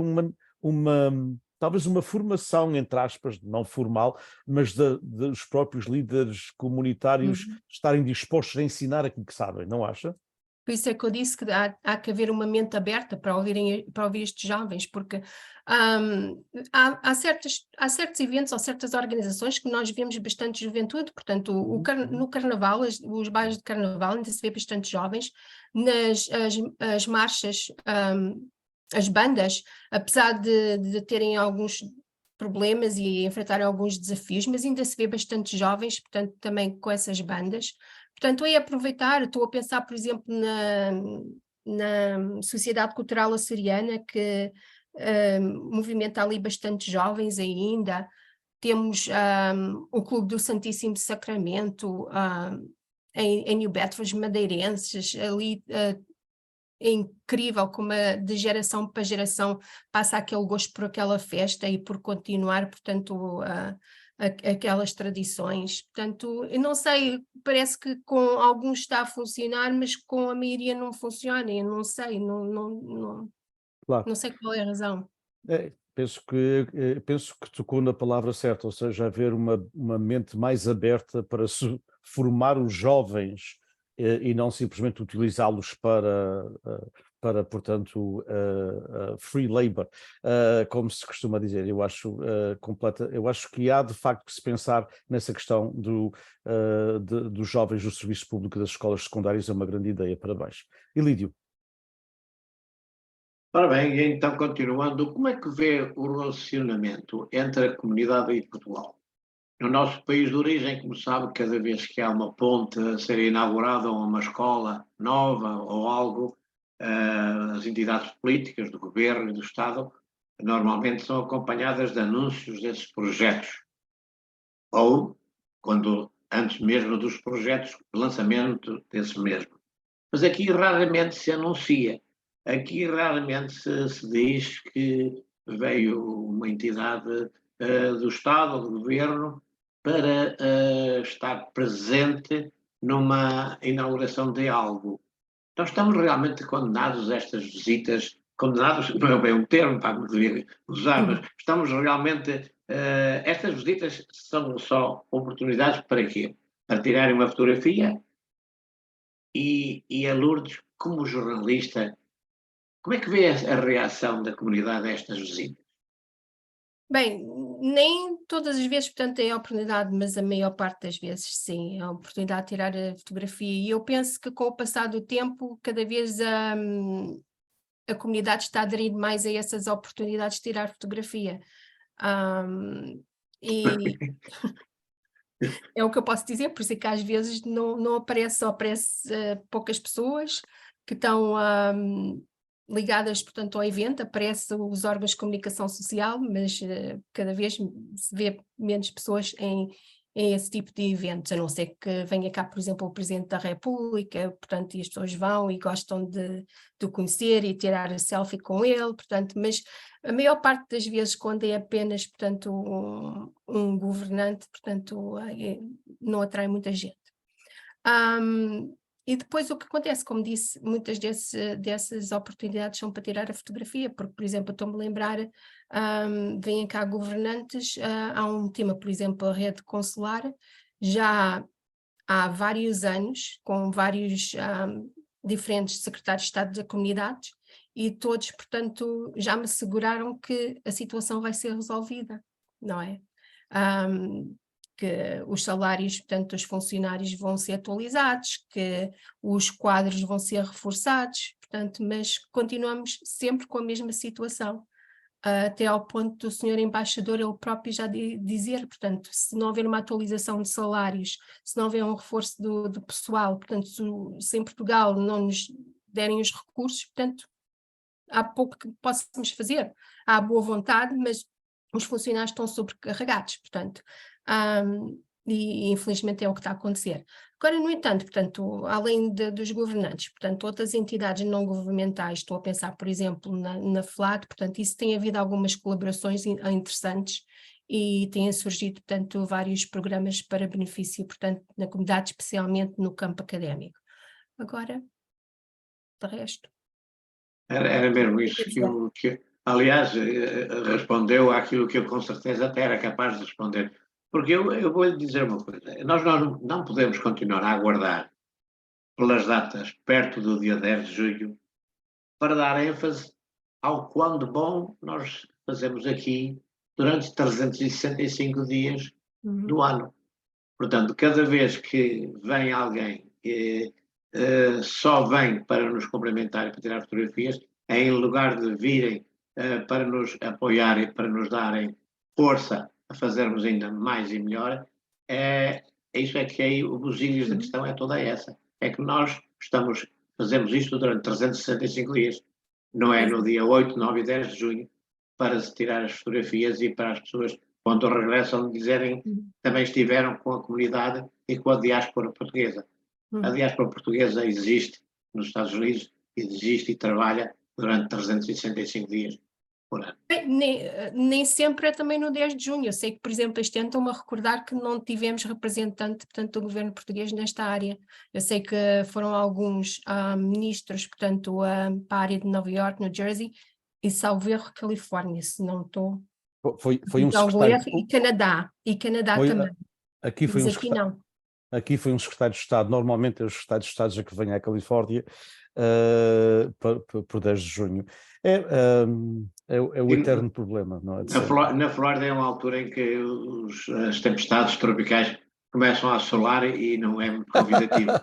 talvez uma formação, entre aspas, não formal, mas dos próprios líderes comunitários estarem dispostos a ensinar aquilo que sabem, não acha? Por isso é que eu disse que há que haver uma mente aberta para ouvir estes jovens, porque há certos eventos ou certas organizações que nós vemos bastante juventude, portanto, no Carnaval, os bailes de Carnaval, ainda se vê bastante jovens, as marchas, as bandas, apesar de terem alguns problemas e enfrentarem alguns desafios, mas ainda se vê bastante jovens, portanto, também com essas bandas. Portanto, é aproveitar. Estou a pensar, por exemplo, na Sociedade Cultural Açoriana, que movimenta ali bastante jovens ainda. Temos o Clube do Santíssimo Sacramento, em New Bedford, os madeirenses, ali é incrível como de geração para geração passa aquele gosto por aquela festa e por continuar, portanto, aquelas tradições. Portanto, eu não sei, parece que com alguns está a funcionar, mas com a maioria não funciona, eu não sei, Claro. não sei qual é a razão. Penso que tocou na palavra certa, ou seja, haver uma mente mais aberta para se formar os jovens e não simplesmente utilizá-los para, portanto, free labor, como se costuma dizer. Eu acho que há de facto que se pensar nessa questão dos jovens do serviço público das escolas secundárias. É uma grande ideia. Parabéns. Ilídio. Ora bem, e então continuando, como é que vê o relacionamento entre a comunidade e Portugal? No nosso país de origem, como sabe, cada vez que há uma ponte a ser inaugurada ou uma escola nova ou algo, as entidades políticas do governo e do Estado normalmente são acompanhadas de anúncios desses projetos. Ou, quando antes mesmo dos projetos, de lançamento desses mesmos. Mas aqui raramente se anuncia, aqui raramente se diz que veio uma entidade do Estado ou do Governo para estar presente numa inauguração de algo. Nós estamos realmente condenados a estas visitas, condenados não é bem um termo para me devia usar, mas estamos realmente, estas visitas são só oportunidades para quê? Para tirarem uma fotografia e a Lourdes, como jornalista, como é que vê a reação da comunidade a estas visitas? Bem, nem todas as vezes, portanto, tem a oportunidade, mas a maior parte das vezes sim, a oportunidade de tirar a fotografia. E eu penso que com o passar do tempo, cada vez a comunidade está a aderir mais a essas oportunidades de tirar fotografia. E é o que eu posso dizer, por isso é que às vezes não aparece, só aparece poucas pessoas que estão ligadas, portanto, ao evento, aparece os órgãos de comunicação social, mas cada vez se vê menos pessoas em esse tipo de eventos, a não ser que venha cá, por exemplo, o Presidente da República, portanto, e as pessoas vão e gostam de o conhecer e tirar a selfie com ele, portanto, mas a maior parte das vezes quando é apenas, portanto, um governante, portanto, não atrai muita gente. E depois o que acontece, como disse, muitas dessas oportunidades são para tirar a fotografia, porque, por exemplo, eu estou-me a lembrar, vêm cá governantes, há um tema, por exemplo, a rede consular, já há vários anos, com vários diferentes secretários de Estado da comunidade, e todos, portanto, já me asseguraram que a situação vai ser resolvida, não é? Que os salários, portanto, dos funcionários vão ser atualizados, que os quadros vão ser reforçados, portanto, mas continuamos sempre com a mesma situação, até ao ponto do senhor embaixador ele próprio já dizer, portanto, se não houver uma atualização de salários, se não houver um reforço do pessoal, portanto, se em Portugal não nos derem os recursos, portanto, há pouco que possamos fazer, há boa vontade, mas os funcionários estão sobrecarregados, portanto, e infelizmente é o que está a acontecer. Agora, no entanto, portanto, além dos governantes, portanto, outras entidades não governamentais, estou a pensar, por exemplo, na FLAD, portanto, isso tem havido algumas colaborações interessantes e têm surgido, portanto, vários programas para benefício, portanto, na comunidade, especialmente no campo académico. Agora, de resto... Era mesmo isso aliás, respondeu àquilo que eu com certeza até era capaz de responder. Porque eu vou lhe dizer uma coisa, nós não podemos continuar a aguardar pelas datas perto do dia 10 de julho para dar ênfase ao quão de bom nós fazemos aqui durante 365 dias do ano. Portanto, cada vez que vem alguém que só vem para nos cumprimentar e para tirar fotografias, em lugar de virem para nos apoiar e para nos darem força a fazermos ainda mais e melhor, isso é que é o busilhos da questão é toda essa. É que nós fazemos isto durante 365 dias, não é no dia 8, 9 e 10 de junho, para se tirar as fotografias e para as pessoas, quando regressam, dizerem que também estiveram com a comunidade e com a diáspora portuguesa. A diáspora portuguesa existe nos Estados Unidos, existe e trabalha durante 365 dias por ano. Nem sempre é também no 10 de junho. Eu sei que, por exemplo, este ano estão-me a recordar que não tivemos representante, portanto, do governo português nesta área. Eu sei que foram alguns ministros, portanto, para a área de Nova York, New Jersey e, salvo erro, Califórnia, se não estou... Foi um secretário... E Canadá também. Aqui foi mas aqui não. Aqui foi um secretário de Estado, normalmente é o secretário de Estado já que vem à Califórnia por 10 de junho. É o eterno problema, não é? Na Flórida é uma altura em que as tempestades tropicais começam a assolar e não é muito convidativo.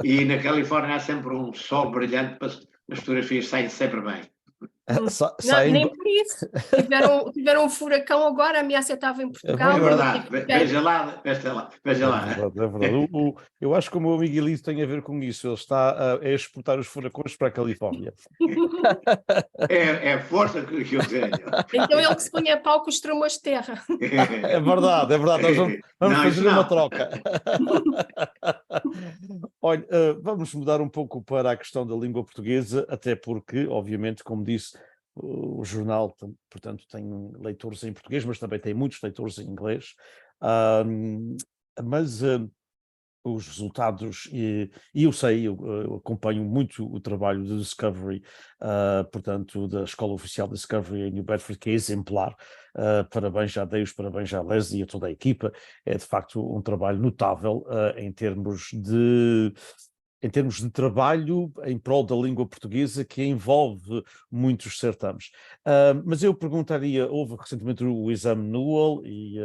E na Califórnia há sempre um sol brilhante, as fotografias saem sempre bem. Sa- Não, saem, nem por isso. Tiveram um furacão agora, a ameaça estava em é Portugal. É verdade. verdade. Veja lá, veja lá, veja É lá. verdade, é verdade. Eu acho que o meu amigo Elise tem a ver com isso. Ele está a exportar os furacões para a Califórnia. É a força que eu tenho. Então ele que se punha a pau com os tremores de terra. É verdade, é verdade. Nós vamos Não, isso fazer uma não. troca. Olha, vamos mudar um pouco para a questão da língua portuguesa, até porque, obviamente, como disse, o jornal, portanto, tem leitores em português, mas também tem muitos leitores em inglês. Mas os resultados, e eu sei, eu acompanho muito o trabalho do Discovery, portanto, da Escola Oficial Discovery em New Bedford, que é exemplar. Parabéns, já dei os parabéns à Leslie e a toda a equipa. É de facto um trabalho notável em termos de trabalho em prol da língua portuguesa, que envolve muitos certames. Mas eu perguntaria, houve recentemente o exame Newell e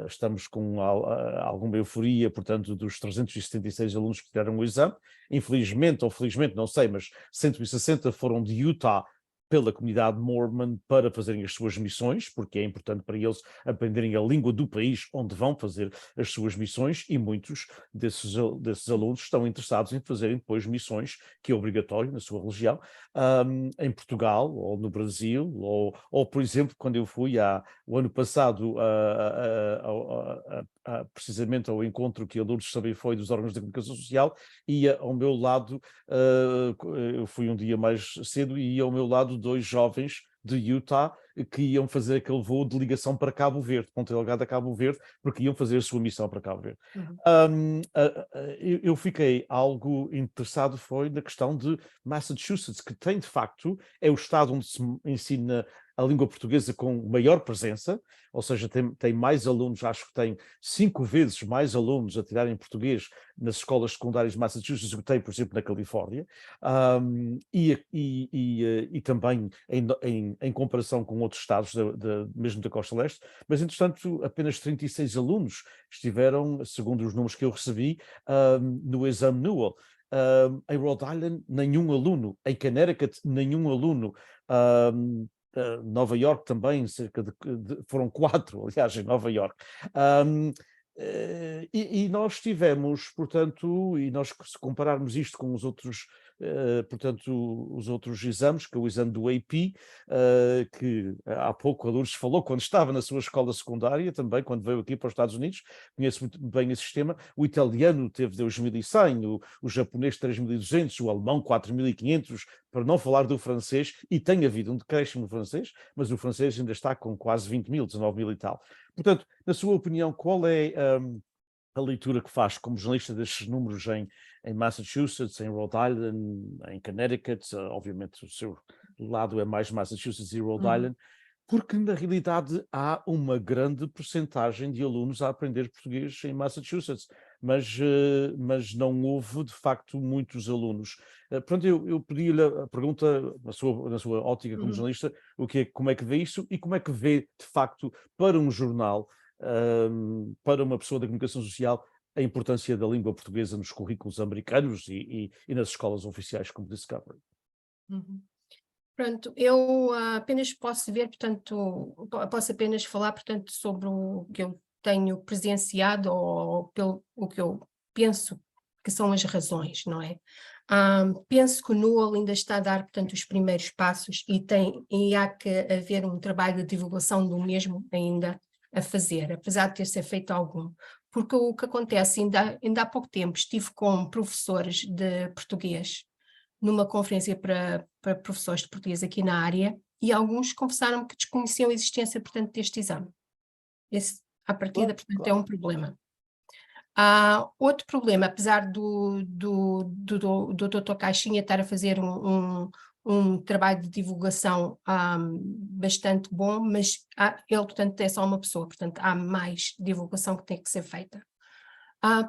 estamos com alguma euforia, portanto, dos 376 alunos que tiraram o exame. Infelizmente, ou felizmente, não sei, mas 160 foram de Utah pela comunidade Mormon para fazerem as suas missões, porque é importante para eles aprenderem a língua do país onde vão fazer as suas missões, e muitos desses alunos estão interessados em fazerem depois missões, que é obrigatório na sua religião, em Portugal, ou no Brasil, ou por exemplo, quando eu fui o ano passado, precisamente ao encontro que a Lourdes também foi dos órgãos de comunicação social, ia ao meu lado, eu fui um dia mais cedo, e ia ao meu lado 2 jovens de Utah que iam fazer aquele voo de ligação para Cabo Verde, Ponta Delgada a Cabo Verde, porque iam fazer a sua missão para Cabo Verde. Eu fiquei algo interessado, foi na questão de Massachusetts, que tem de facto, é o estado onde se ensina a língua portuguesa com maior presença, ou seja, tem mais alunos, acho que tem 5 vezes mais alunos a tirarem português nas escolas secundárias de Massachusetts do que tem, por exemplo, na Califórnia, e também em comparação com outros estados, mesmo da Costa Leste, mas, entretanto, apenas 36 alunos estiveram, segundo os números que eu recebi, no exame Newell. Em Rhode Island, nenhum aluno. Em Connecticut, nenhum aluno. Nova York também, foram 4, aliás, em Nova York. E nós tivemos, portanto, e nós, se compararmos isto com os outros, portanto, os outros exames, que é o exame do AP, que há pouco a Lourdes falou, quando estava na sua escola secundária, também, quando veio aqui para os Estados Unidos, conhece muito bem esse sistema. O italiano teve 2100, o japonês 3200, o alemão 4500, para não falar do francês, e tem havido um decréscimo no francês, mas o francês ainda está com quase 20 mil, 19 mil e tal. Portanto, na sua opinião, qual é a leitura que faz como jornalista destes números em Massachusetts, em Rhode Island, em Connecticut? Obviamente o seu lado é mais Massachusetts e Rhode Island, porque na realidade há uma grande percentagem de alunos a aprender português em Massachusetts, mas não houve de facto muitos alunos. Portanto, eu pedi-lhe a pergunta, na sua ótica como jornalista, como é que vê isso e como é que vê de facto para um jornal, para uma pessoa da comunicação social, a importância da língua portuguesa nos currículos americanos e nas escolas oficiais como Discovery. Pronto, eu apenas posso ver, portanto, posso apenas falar, portanto, sobre o que eu tenho presenciado ou pelo o que eu penso que são as razões, não é? Penso que o Newell ainda está a dar, portanto, os primeiros passos e há que haver um trabalho de divulgação do mesmo ainda a fazer, apesar de ter sido feito algum. Porque o que acontece, ainda há pouco tempo estive com professores de português numa conferência para professores de português aqui na área, e alguns confessaram que desconheciam a existência, portanto, deste exame. Esse, à partida, portanto, é um problema. Outro problema, apesar do Dr. Caixinha estar a fazer um trabalho de divulgação bastante bom, mas ele, portanto, é só uma pessoa, portanto, há mais divulgação que tem que ser feita.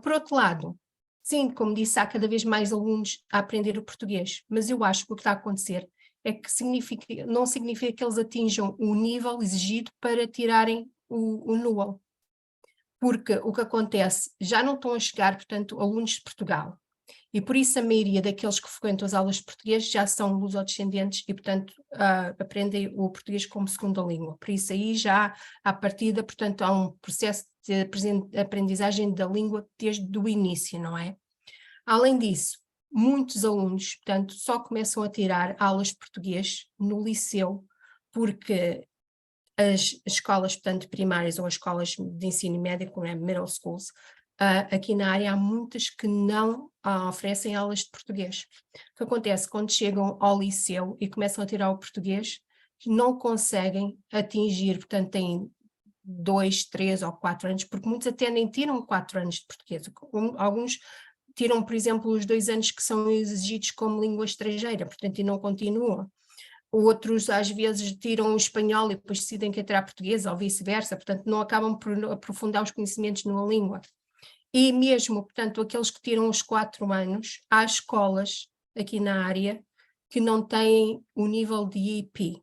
Por outro lado, sim, como disse, há cada vez mais alunos a aprender o português, mas eu acho que o que está a acontecer é que não significa que eles atinjam o nível exigido para tirarem o Newell. Porque o que acontece, já não estão a chegar, portanto, alunos de Portugal. E por isso a maioria daqueles que frequentam as aulas de português já são lusodescendentes e, portanto, aprendem o português como segunda língua. Por isso aí já, à partida, portanto, há um processo de aprendizagem da língua desde o início, não é? Além disso, muitos alunos, portanto, só começam a tirar aulas de português no liceu, porque as escolas, portanto, primárias ou as escolas de ensino médio, como é middle schools, aqui na área há muitas que não oferecem aulas de português. O que acontece quando chegam ao liceu e começam a tirar o português, não conseguem atingir, portanto, têm 2, 3 ou 4 anos, porque muitos até nem tiram 4 anos de português. Alguns tiram, por exemplo, os 2 anos que são exigidos como língua estrangeira, portanto, e não continuam. Outros, às vezes, tiram o espanhol e depois decidem que é tirar português, ou vice-versa, portanto, não acabam por aprofundar os conhecimentos numa língua. E mesmo, portanto, aqueles que tiram os 4 anos, há escolas aqui na área que não têm o nível de IEP.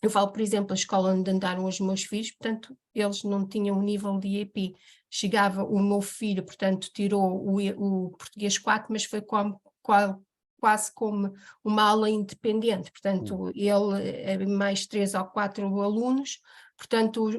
Eu falo, por exemplo, a escola onde andaram os meus filhos, portanto, eles não tinham o nível de IEP. Chegava o meu filho, portanto, tirou o português 4, mas foi quase como uma aula independente, portanto, ele mais 3 ou 4 alunos, portanto,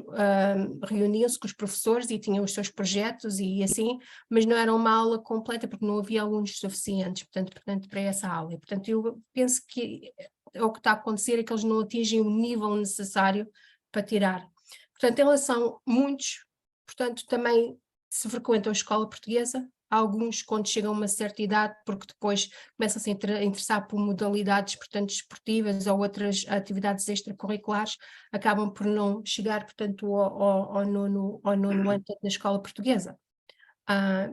reuniam-se com os professores e tinham os seus projetos e assim, mas não era uma aula completa porque não havia alunos suficientes, portanto para essa aula. E, portanto, eu penso que o que está a acontecer é que eles não atingem o nível necessário para tirar. Portanto, em relação a muitos, portanto, também se frequentam a escola portuguesa, alguns quando chegam a uma certa idade, porque depois começam-se a interessar por modalidades, portanto, esportivas ou outras atividades extracurriculares, acabam por não chegar, portanto, ao nono ano na escola portuguesa.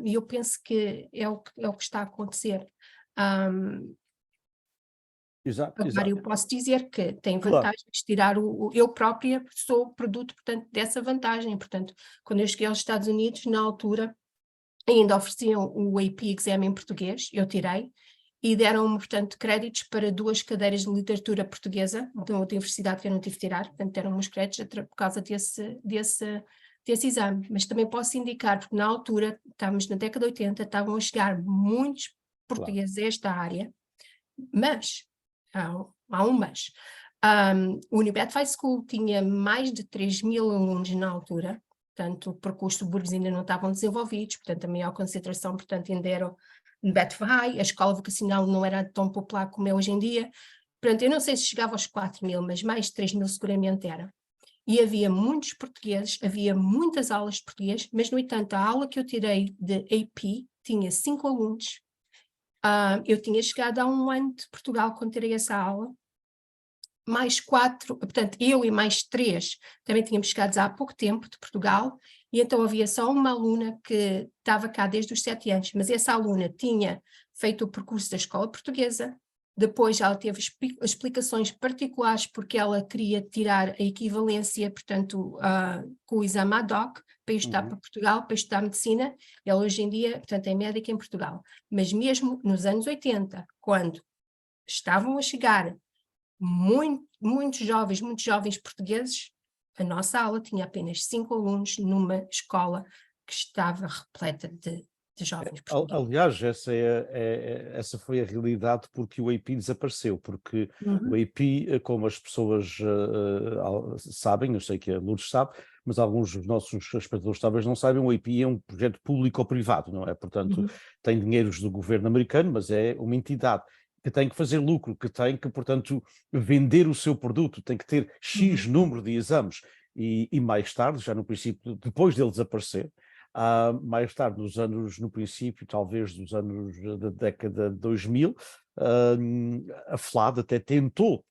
E eu penso que é o que está a acontecer. Exato, Agora, exato. eu posso dizer que tem Claro. vantagens, tirar eu própria sou produto, portanto, dessa vantagem. Portanto, quando eu cheguei aos Estados Unidos, na altura, ainda ofereciam o AP Exam em português, eu tirei, e deram-me, portanto, créditos para 2 cadeiras de literatura portuguesa, de outra universidade que eu não tive de tirar, portanto, deram-me os créditos por causa desse exame. Mas também posso indicar, porque na altura, estávamos na década de 80, estavam a chegar muitos portugueses a esta área, mas, há um mas, o Unibet High School tinha mais de 3.000 alunos na altura, portanto, porque os subúrbios ainda não estavam desenvolvidos, portanto, a maior concentração, portanto, ainda era o Unibet High, a escola vocacional não era tão popular como é hoje em dia, portanto, eu não sei se chegava aos 4.000, mas mais de 3.000 seguramente era. E havia muitos portugueses, havia muitas aulas de português, mas, no entanto, a aula que eu tirei de AP tinha 5 alunos. Eu tinha chegado há 1 ano de Portugal quando tirei essa aula, mais 4, portanto, eu e mais 3 também tínhamos chegado há pouco tempo de Portugal, e então havia só uma aluna que estava cá desde os 7 anos, mas essa aluna tinha feito o percurso da escola portuguesa, depois ela teve explicações particulares porque ela queria tirar a equivalência, portanto, com o exame ad hoc, para ir estudar para Portugal, para estudar medicina. Ela hoje em dia, portanto, é médica em Portugal. Mas mesmo nos anos 80, quando estavam a chegar muitos jovens portugueses, a nossa aula tinha apenas 5 alunos numa escola que estava repleta de jovens portugueses. Aliás, essa foi a realidade porque o AP desapareceu, porque o AP, como as pessoas sabem, eu sei que a Lourdes sabe, mas alguns dos nossos espectadores talvez não saibam, o AP é um projeto público ou privado, não é? Portanto, tem dinheiros do governo americano, mas é uma entidade que tem que fazer lucro, que tem que, portanto, vender o seu produto, tem que ter X número de exames. E mais tarde, já no princípio, depois dele desaparecer, mais tarde, no princípio, talvez dos anos da década de 2000, a FLAD até tentou,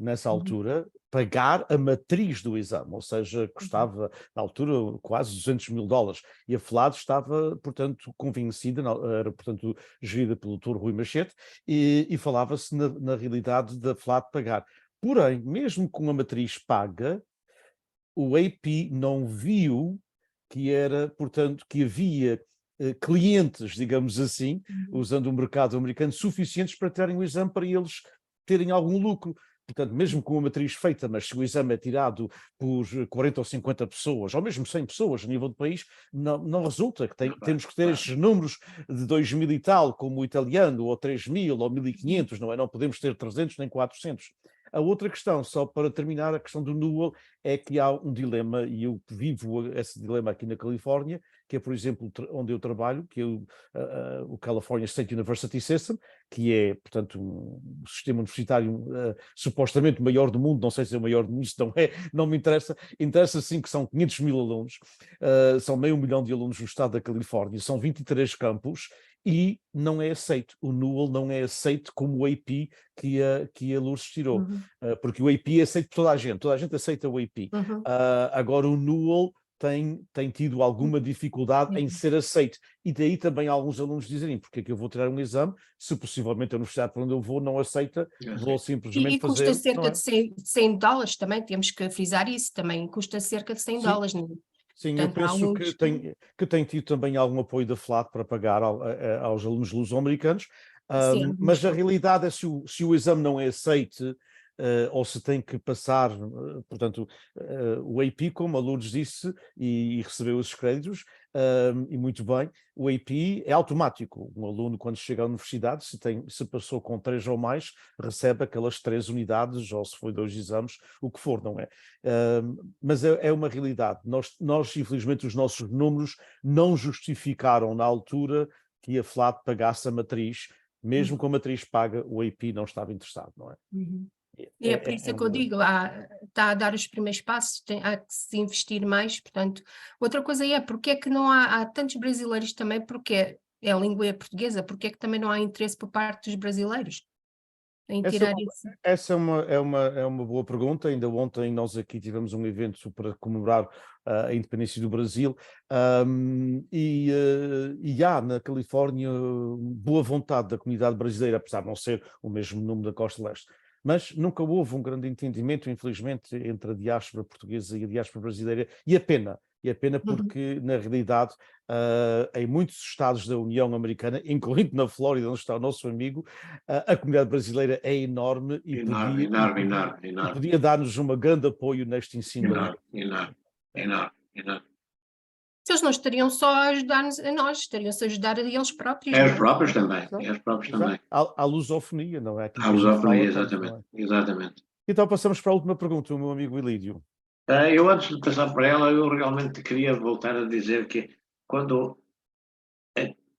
nessa altura, pagar a matriz do exame, ou seja, custava, na altura, quase $200.000, e a FLAD estava, portanto, convencida, era, portanto, gerida pelo Dr. Rui Machete, e falava-se na realidade da FLAD pagar. Porém, mesmo com a matriz paga, o AP não viu que era, portanto, que havia clientes, digamos assim, usando o mercado americano, suficientes para terem o exame para eles terem algum lucro. portanto, mesmo com uma matriz feita, mas se o exame é tirado por 40 ou 50 pessoas, ou mesmo 100 pessoas a nível do país, não resulta, temos que ter estes números de 2.000 e tal, como o italiano, ou 3.000, ou 1.500, não é? Não podemos ter 300 nem 400. A outra questão, só para terminar, a questão do Newell, é que há um dilema, e eu vivo esse dilema aqui na Califórnia, que é, por exemplo, onde eu trabalho, que é o California State University System, que é, portanto, um sistema universitário supostamente o maior do mundo, não sei se é o maior do mundo, isso não é, não me interessa, interessa sim que são 500.000 alunos, são 500.000 de alunos no estado da Califórnia, são 23 campos, e não é aceito, o Newell não é aceito como o AP que a Lourdes tirou, porque o AP é aceito por toda a gente aceita o AP. Agora o Newell tem tido alguma dificuldade em ser aceito, e daí também alguns alunos dizerem, porque é que eu vou tirar um exame, se possivelmente a universidade para onde eu vou não aceita, vou simplesmente E custa fazer... cerca de $100 também, temos que frisar isso, também custa cerca de $100. Sim, eu Portanto, penso que tem tido também algum apoio da FLAC para pagar aos alunos luso-americanos, sim, mas a realidade é se o exame não é aceite, ou se tem que passar, portanto, o AP, como a Lourdes disse, e recebeu os créditos, e muito bem, o AP é automático. Um aluno, quando chega à universidade, se passou com 3 ou mais, recebe aquelas 3 unidades, ou se foi 2 exames, o que for, não é? Mas é uma realidade. Nós, infelizmente, os nossos números não justificaram na altura que a FLAT pagasse a matriz, mesmo com a matriz paga, o AP não estava interessado, não é? E é por isso que eu digo, está a dar os primeiros passos, há que se investir mais, portanto. Outra coisa porque é que não há tantos brasileiros também, porque é a língua portuguesa, porque é que também não há interesse por parte dos brasileiros em tirar isso? Essa é uma boa pergunta. Ainda ontem nós aqui tivemos um evento para comemorar a independência do Brasil, e há na Califórnia boa vontade da comunidade brasileira, apesar de não ser o mesmo número da Costa Leste. Mas nunca houve um grande entendimento, infelizmente, entre a diáspora portuguesa e a diáspora brasileira, e a pena porque, na realidade, em muitos estados da União Americana, incluindo na Flórida, onde está o nosso amigo, a comunidade brasileira é enorme e podia dar-nos um grande apoio neste ensino da língua. Enorme. Se eles não estariam só a ajudar-nos a nós, estariam-se a ajudar a eles próprios, É não os é? próprios também, é os próprios também. Há lusofonia, não é? Aquilo A que a gente fala lusofonia, tanto, não é? exatamente. Então passamos para a última pergunta, o meu amigo Ilídio. Eu, antes de passar para ela, eu realmente queria voltar a dizer que quando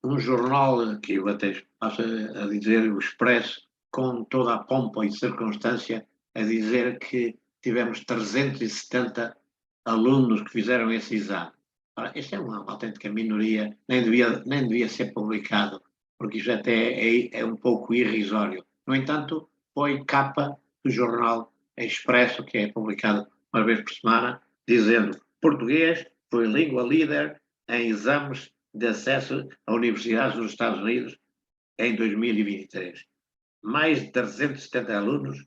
um jornal, que eu até passo a dizer, o Expresso, com toda a pompa e circunstância, a dizer que tivemos 370 alunos que fizeram esse exame. Ora, isto é uma autêntica minoria, nem devia ser publicado, porque isto até é um pouco irrisório. No entanto, foi capa do jornal Expresso, que é publicado uma vez por semana, dizendo: português foi língua líder em exames de acesso a universidades nos Estados Unidos em 2023. Mais de 370 alunos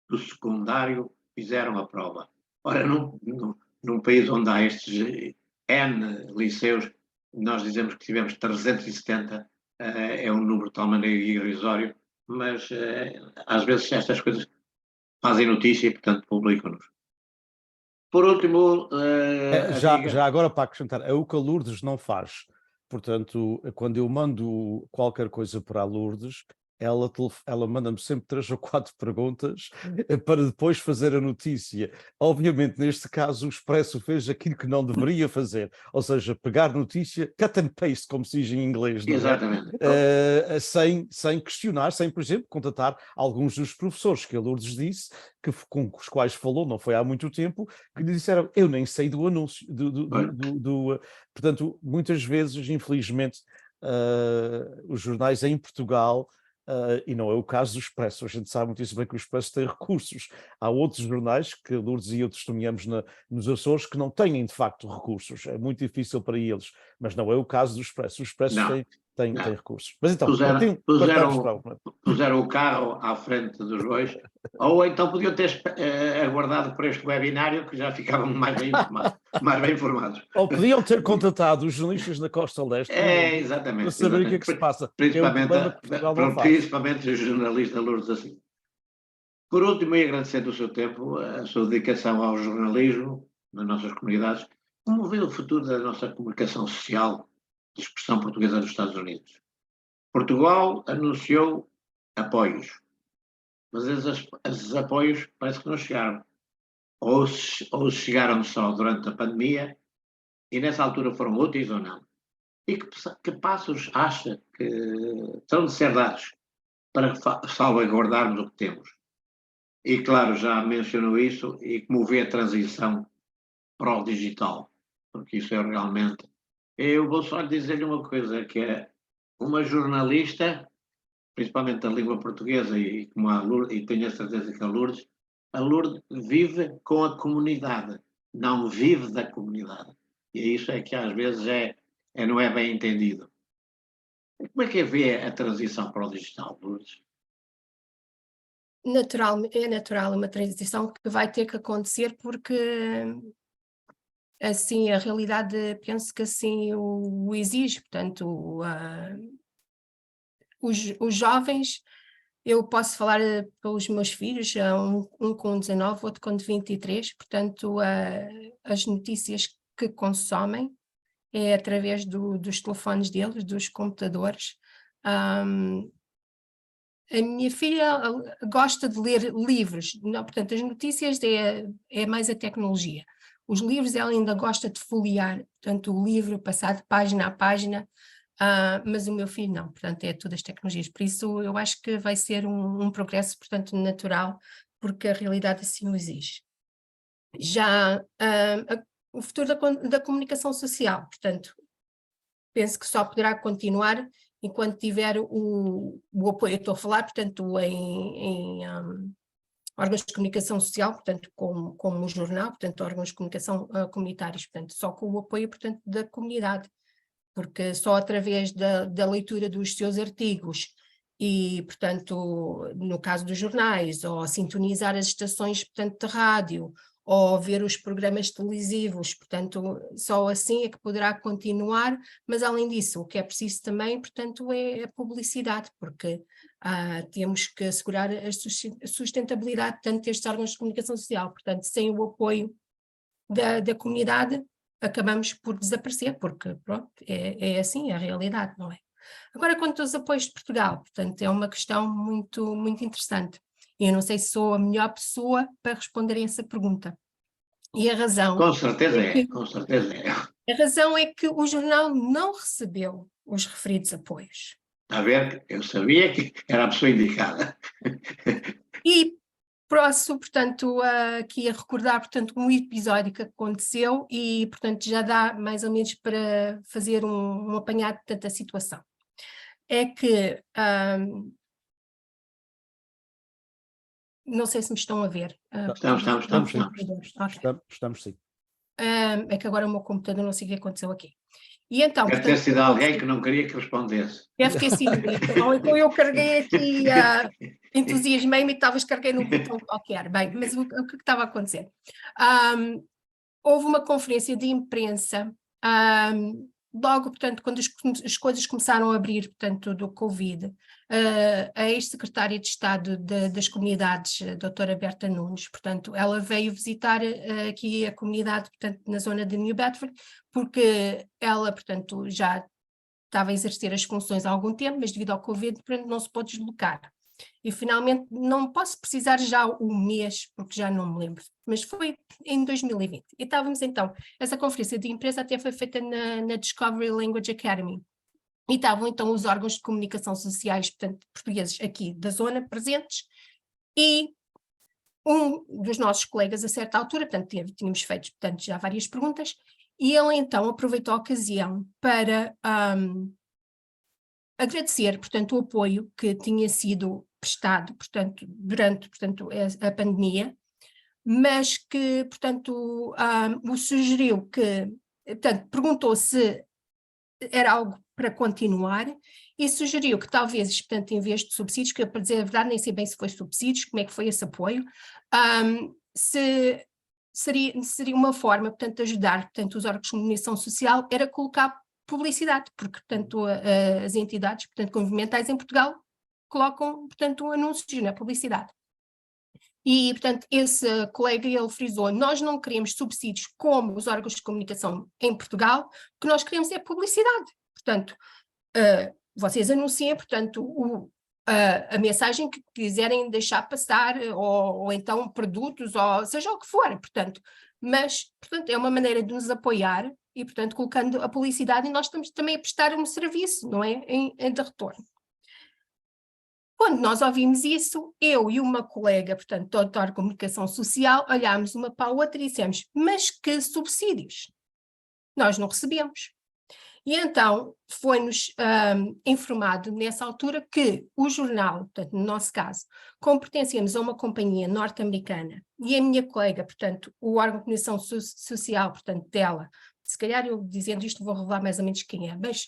do secundário fizeram a prova. Ora, num país onde há estes N liceus, nós dizemos que tivemos 370, é um número de tal maneira irrisório, mas às vezes estas coisas fazem notícia e, portanto, publicam-nos. Por último, já agora para acrescentar, a UCA Lourdes não faz. Portanto, quando eu mando qualquer coisa para a Lourdes, ela manda-me sempre 3 ou 4 perguntas para depois fazer a notícia. Obviamente, neste caso, o Expresso fez aquilo que não deveria fazer, ou seja, pegar notícia, cut and paste, como se diz em inglês, não é? exatamente. Sem questionar, sem, por exemplo, contatar alguns dos professores que a Lourdes disse, com os quais falou, não foi há muito tempo, que lhe disseram, eu nem sei do anúncio, portanto, muitas vezes, infelizmente, os jornais em Portugal, e não é o caso do Expresso, a gente sabe muito bem que o Expresso tem recursos. Há outros jornais, que Lourdes e eu testemunhamos nos Açores, que não têm de facto recursos, é muito difícil para eles, mas não é o caso do Expresso. O Expresso tem recursos. Mas então, puseram o carro à frente dos bois, ou então podiam ter aguardado por este webinário, que já ficavam mais bem informados. Ou podiam ter contatado os jornalistas da Costa Leste exatamente, para saber o que é que se passa. Principalmente os jornalistas Lourdes assim. Por último, e agradecendo o seu tempo, a sua dedicação ao jornalismo nas nossas comunidades, como vê o futuro da nossa comunicação social de expressão portuguesa dos Estados Unidos? Portugal anunciou apoios, mas esses apoios parece que não chegaram. Ou chegaram só durante a pandemia e nessa altura foram úteis ou não. E que passos acha que são de ser dados para salvaguardarmos o que temos? E claro, já mencionou isso, e como vê a transição para o digital, porque isso é realmente. Eu vou só dizer-lhe uma coisa, que é uma jornalista, principalmente da língua portuguesa, e, como a Lourdes, e tenho a certeza que a Lourdes vive com a comunidade, não vive da comunidade. E isso é que às vezes não é bem entendido. Como é que vê a transição para o digital, Lourdes? É natural uma transição que vai ter que acontecer porque assim a realidade penso que assim o exige, portanto os jovens, eu posso falar pelos meus filhos, um com 19, outro com 23, portanto as notícias que consomem é através dos telefones deles, dos computadores. A minha filha gosta de ler livros, não, portanto as notícias é mais a tecnologia. Os livros ela ainda gosta de folhear, portanto o livro passar de página a página, mas o meu filho não, portanto é tudo as tecnologias. Por isso eu acho que vai ser um progresso, portanto, natural, porque a realidade assim o exige. Já o futuro da comunicação social, portanto, penso que só poderá continuar enquanto tiver o apoio, eu estou a falar, portanto, em órgãos de comunicação social, portanto, como o jornal, portanto, órgãos de comunicação comunitários, portanto, só com o apoio, portanto, da comunidade, porque só através da leitura dos seus artigos e, portanto, no caso dos jornais, ou sintonizar as estações, portanto, de rádio, ou ver os programas televisivos, portanto, só assim é que poderá continuar, mas além disso, o que é preciso também, portanto, é a publicidade, porque temos que assegurar a sustentabilidade, tanto destes órgãos de comunicação social, portanto, sem o apoio da comunidade, acabamos por desaparecer, porque, pronto, é assim, é a realidade, não é? Agora, quanto aos apoios de Portugal, portanto, é uma questão muito, muito interessante. E eu não sei se sou a melhor pessoa para responder a essa pergunta. E a razão Com certeza é, com certeza é. a razão é que o jornal não recebeu os referidos apoios. A ver, eu sabia que era a pessoa indicada. E posso, portanto, aqui a recordar, portanto, um episódio que aconteceu e, portanto, já dá mais ou menos para fazer um apanhado de tanta situação. É que não sei se me estão a ver. Estamos. Okay. Estamos sim. É que agora o meu computador não sei o que aconteceu aqui. E então, Deve ter sido alguém que não queria que respondesse. deve ter sido, ou então eu carreguei aqui, entusiasmei-me e talvez carreguei num botão qualquer. Bem, mas o que estava a acontecer? Houve uma conferência de imprensa, logo, portanto, quando as coisas começaram a abrir, portanto, do Covid, a ex-secretária de Estado das Comunidades, a doutora Berta Nunes, portanto, ela veio visitar aqui a comunidade, portanto, na zona de New Bedford, porque ela, portanto, já estava a exercer as funções há algum tempo, mas devido ao Covid, portanto, não se pôde deslocar. E finalmente, não posso precisar já o mês, porque já não me lembro, mas foi em 2020. E estávamos então, essa conferência de imprensa até foi feita na Discovery Language Academy. E estavam então os órgãos de comunicação sociais, portanto, portugueses aqui da zona presentes, e um dos nossos colegas a certa altura, portanto, tínhamos feito, portanto, já várias perguntas, e ele então aproveitou a ocasião para agradecer, portanto, o apoio que tinha sido prestado, portanto, durante, portanto, a pandemia, mas que, portanto, o sugeriu que, portanto, perguntou se era algo para continuar e sugeriu que talvez, portanto, em vez de subsídios, que para dizer a verdade nem sei bem se foi subsídios, como é que foi esse apoio, seria uma forma, portanto, de ajudar, portanto, os órgãos de comunicação social, era colocar publicidade, porque, portanto, as entidades, portanto, governamentais em Portugal colocam, portanto, anúncios na publicidade. E, portanto, esse colega, ele frisou, nós não queremos subsídios como os órgãos de comunicação em Portugal, o que nós queremos é publicidade. Portanto, vocês anunciem, portanto, a mensagem que quiserem deixar passar, ou então produtos, ou seja o que for, portanto, mas, portanto, é uma maneira de nos apoiar e, portanto, colocando a publicidade, e nós estamos também a prestar um serviço, não é, de retorno. Quando nós ouvimos isso, eu e uma colega, portanto, doutora de comunicação social, olhámos uma para a outra e dissemos, mas que subsídios? Nós não recebemos. E então foi-nos informado nessa altura que o jornal, portanto, no nosso caso, como pertencemos a uma companhia norte-americana, e a minha colega, portanto, o órgão de comunicação social, portanto, dela, se calhar eu dizendo isto vou revelar mais ou menos quem é, mas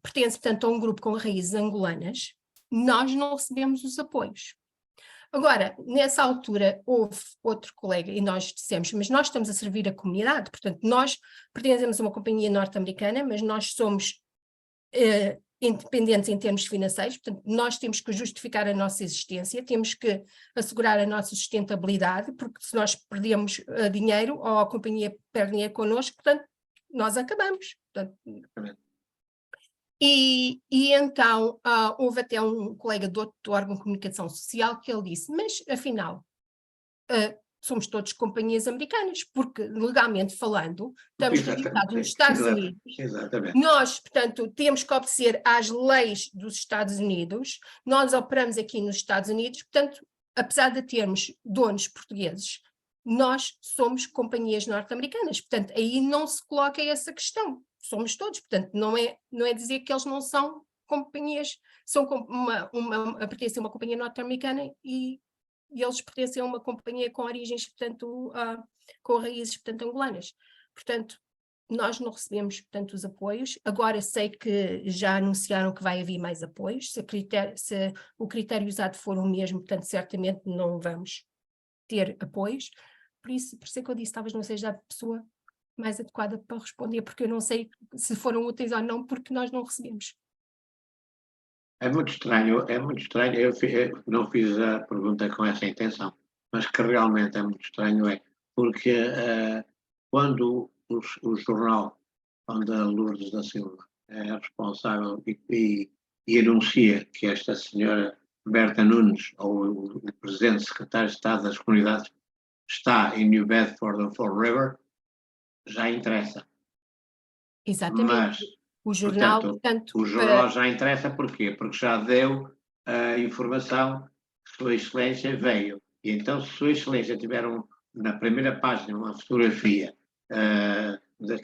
pertence, portanto, a um grupo com raízes angolanas, nós não recebemos os apoios. Agora, nessa altura, houve outro colega e nós dissemos, mas nós estamos a servir a comunidade, portanto, nós pertencemos a uma companhia norte-americana, mas nós somos independentes em termos financeiros, portanto, nós temos que justificar a nossa existência, temos que assegurar a nossa sustentabilidade, porque se nós perdemos dinheiro, ou a companhia perde dinheiro connosco, portanto, nós acabamos. Portanto, e então houve até um colega do órgão de comunicação social que ele disse, mas afinal somos todos companhias americanas, porque legalmente falando estamos registrados nos Estados Unidos. Exatamente. Nós, portanto, temos que obedecer às leis dos Estados Unidos, nós operamos aqui nos Estados Unidos, portanto, apesar de termos donos portugueses, nós somos companhias norte-americanas, portanto, aí não se coloca essa questão. Somos todos, portanto, não é dizer que eles não são companhias, são pertencem a uma companhia norte-americana e eles pertencem a uma companhia com origens, portanto, com raízes, portanto, angolanas. Portanto, nós não recebemos, portanto, os apoios. Agora sei que já anunciaram que vai haver mais apoios, se o critério usado for o mesmo, portanto, certamente não vamos ter apoios. Por isso é que eu disse, talvez não seja a pessoa mais adequada para responder, porque eu não sei se foram úteis ou não, porque nós não recebemos. É muito estranho, eu não fiz a pergunta com essa intenção, mas que realmente é muito estranho porque quando o jornal, onde a Lourdes da Silva é responsável e anuncia que esta senhora Berta Nunes, ou o presidente secretário de Estado das Comunidades, está em New Bedford ou Fall River, já interessa. Exatamente. Mas, o jornal, o jornal já interessa porquê? Porque já deu a informação que Sua Excelência veio. E então, se Sua Excelência tiver na primeira página uma fotografia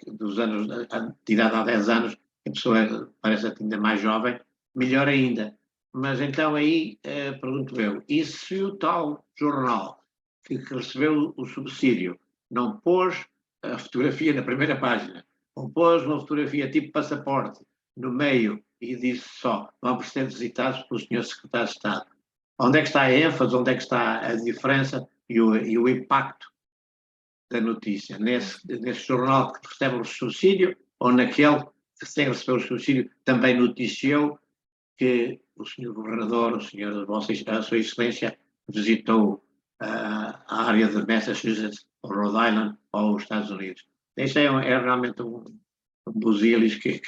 dos anos, de idade há 10 anos, a pessoa parece ainda mais jovem, melhor ainda. Mas então aí pergunto eu, e se o tal jornal que recebeu o subsídio não pôs a fotografia na primeira página, ou pôs uma fotografia tipo passaporte no meio e disse só, vamos ser visitados pelo Sr. Secretário de Estado? Onde é que está a ênfase, onde é que está a diferença e o impacto da notícia? Nesse jornal que recebe o subsídio ou naquele que sem receber o subsídio também noticiou que o Sr. Governador, a Sua Excelência, visitou a área de Massachusetts, ou Rhode Island, ou os Estados Unidos. Isso é realmente um buzilis que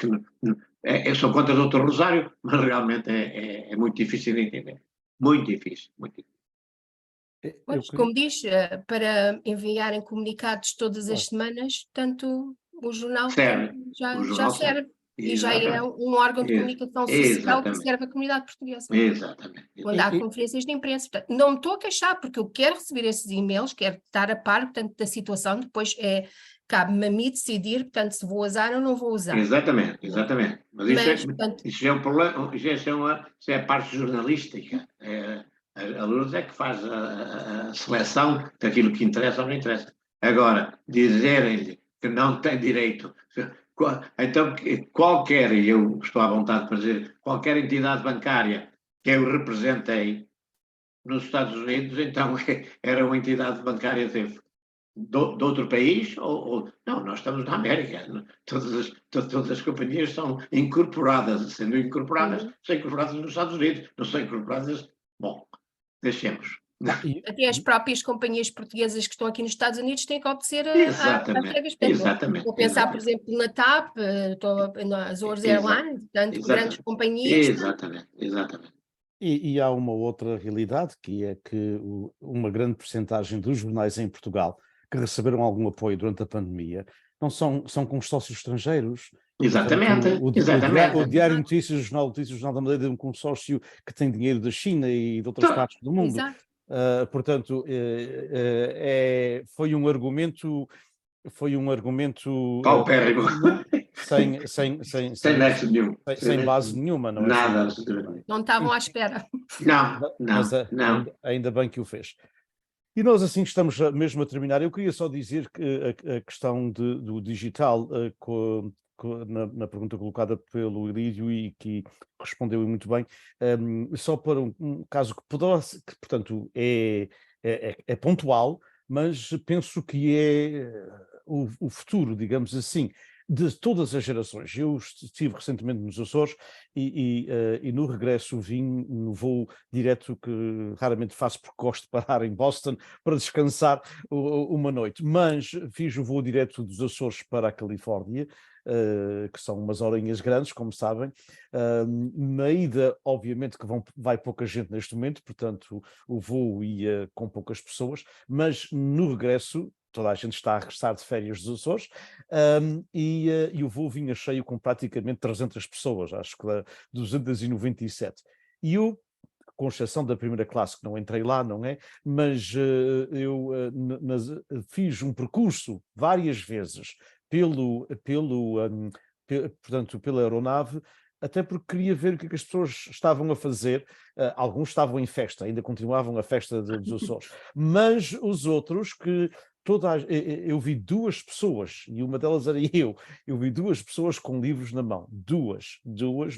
são contas do Dr. Rosário, mas realmente é muito difícil de entender. Muito difícil, muito difícil. Pois, como diz, para enviarem comunicados todas as semanas, tanto o jornal já serve. E já é um órgão de comunicação social que serve a comunidade portuguesa. Exatamente. Quando há conferências de imprensa. Portanto, não me estou a queixar, porque eu quero receber esses e-mails, quero estar a par, portanto, da situação, depois cabe-me a mim decidir, portanto, se vou usar ou não vou usar. Exatamente. Mas portanto, isso é um problema, isso é a parte jornalística. A Lourdes é que faz a seleção daquilo que interessa ou não interessa. Agora, dizerem-lhe que não tem direito, então qualquer, e eu estou à vontade para dizer, qualquer entidade bancária que eu representei nos Estados Unidos, então era uma entidade bancária de outro país? Não, nós estamos na América. Todas as companhias são incorporadas, são incorporadas nos Estados Unidos, não são incorporadas. Bom, deixemos. Até as próprias companhias portuguesas que estão aqui nos Estados Unidos têm que obedecer às Exatamente, regras. Portanto, exatamente, vou pensar, por exatamente. exemplo, na TAP, nas Azores Airlines, portanto, grandes Exatamente, companhias. exatamente, exatamente. E há uma outra realidade, que é que uma grande percentagem dos jornais em Portugal que receberam algum apoio durante a pandemia são com sócios estrangeiros. Exatamente, O exatamente. Diário Notícias, o Jornal Notícias, o Jornal da Madeira é um consórcio que tem dinheiro da China e de outras Então, partes do mundo. Exato. Portanto, foi um argumento paupérrimo. Sem nexo nenhum. sem base nenhuma, não é? Nada, absolutamente. Não estavam à espera. Não, Mas não, não. ainda bem que o fez. E nós assim estamos mesmo a terminar. Eu queria só dizer que a questão do digital, na pergunta colocada pelo Elídio e que respondeu muito bem, só para um caso que portanto, é pontual, mas penso que é o futuro, digamos assim, de todas as gerações. Eu estive recentemente nos Açores e no regresso vim no voo direto que raramente faço porque gosto de parar em Boston para descansar uma noite, mas fiz o voo direto dos Açores para a Califórnia, que são umas horinhas grandes, como sabem. Na ida, obviamente que vai pouca gente neste momento, portanto o voo ia com poucas pessoas, mas no regresso toda a gente está a regressar de férias dos Açores, e o voo vinha cheio com praticamente 300 pessoas, acho que 297. E eu, com exceção da primeira classe, que não entrei lá, não é? Mas eu fiz um percurso várias vezes portanto, pela aeronave, até porque queria ver o que as pessoas estavam a fazer. Alguns estavam em festa, ainda continuavam a festa dos Açores, mas os outros que eu vi duas pessoas, e uma delas era eu vi duas pessoas com livros na mão, duas,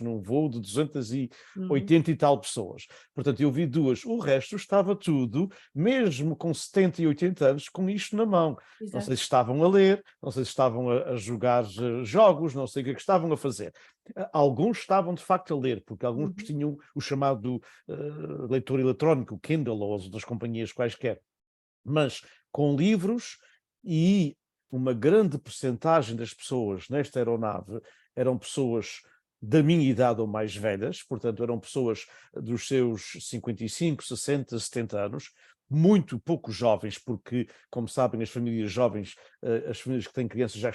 num voo de 280 e tal pessoas. Portanto, eu vi duas, o resto estava tudo, mesmo com 70 e 80 anos, com isto na mão. Exato. Não sei se estavam a ler, não sei se estavam a jogar jogos, não sei o que é que estavam a fazer. Alguns estavam de facto a ler, porque alguns tinham o chamado leitor eletrónico, o Kindle ou as outras companhias quaisquer, mas com livros, e uma grande percentagem das pessoas nesta aeronave eram pessoas da minha idade ou mais velhas, portanto eram pessoas dos seus 55, 60, 70 anos, muito poucos jovens, porque, como sabem, as famílias jovens, as famílias que têm crianças já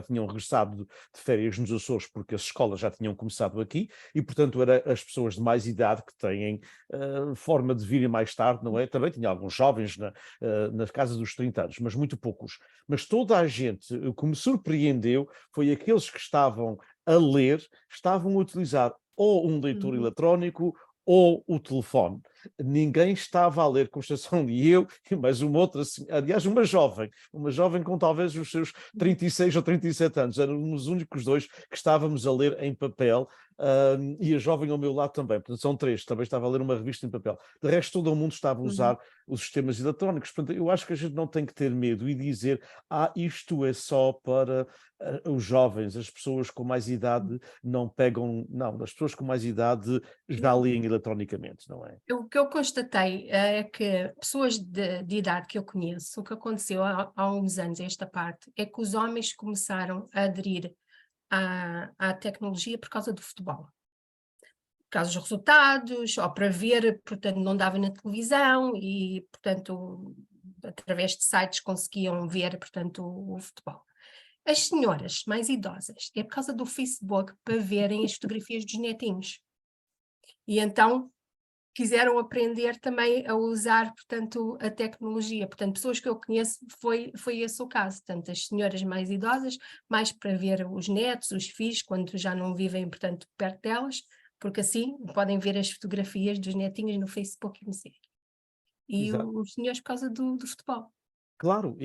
tinham regressado de férias nos Açores, porque as escolas já tinham começado aqui, e, portanto, eram as pessoas de mais idade que têm forma de virem mais tarde, não é? Também tinha alguns jovens na casa dos 30 anos, mas muito poucos. Mas toda a gente, o que me surpreendeu foi aqueles que estavam a ler, estavam a utilizar ou um leitor eletrónico ou o telefone. Ninguém estava a ler, com exceção de eu e mais uma outra, aliás, uma jovem com talvez os seus 36 ou 37 anos, éramos os únicos dois que estávamos a ler em papel, e a jovem ao meu lado também, portanto são três, também estava a ler uma revista em papel. De resto, todo o mundo estava a usar os sistemas eletrónicos, portanto eu acho que a gente não tem que ter medo e dizer, isto é só para os jovens, as pessoas com mais idade não pegam, não, as pessoas com mais idade já leem eletronicamente, não é? O que eu constatei é que pessoas de idade que eu conheço, o que aconteceu há uns anos, esta parte, é que os homens começaram a aderir à tecnologia por causa do futebol. Por causa dos resultados, ou para ver, portanto, não dava na televisão e, portanto, através de sites conseguiam ver, portanto, o futebol. As senhoras mais idosas, é por causa do Facebook para verem as fotografias dos netinhos. E então quiseram aprender também a usar, portanto, a tecnologia. Portanto, pessoas que eu conheço, foi esse o caso. Portanto, as senhoras mais idosas, mais para ver os netos, os filhos, quando já não vivem, portanto, perto delas, porque assim podem ver as fotografias dos netinhos no Facebook e no sei. E Exato. os senhores por causa do futebol. Claro,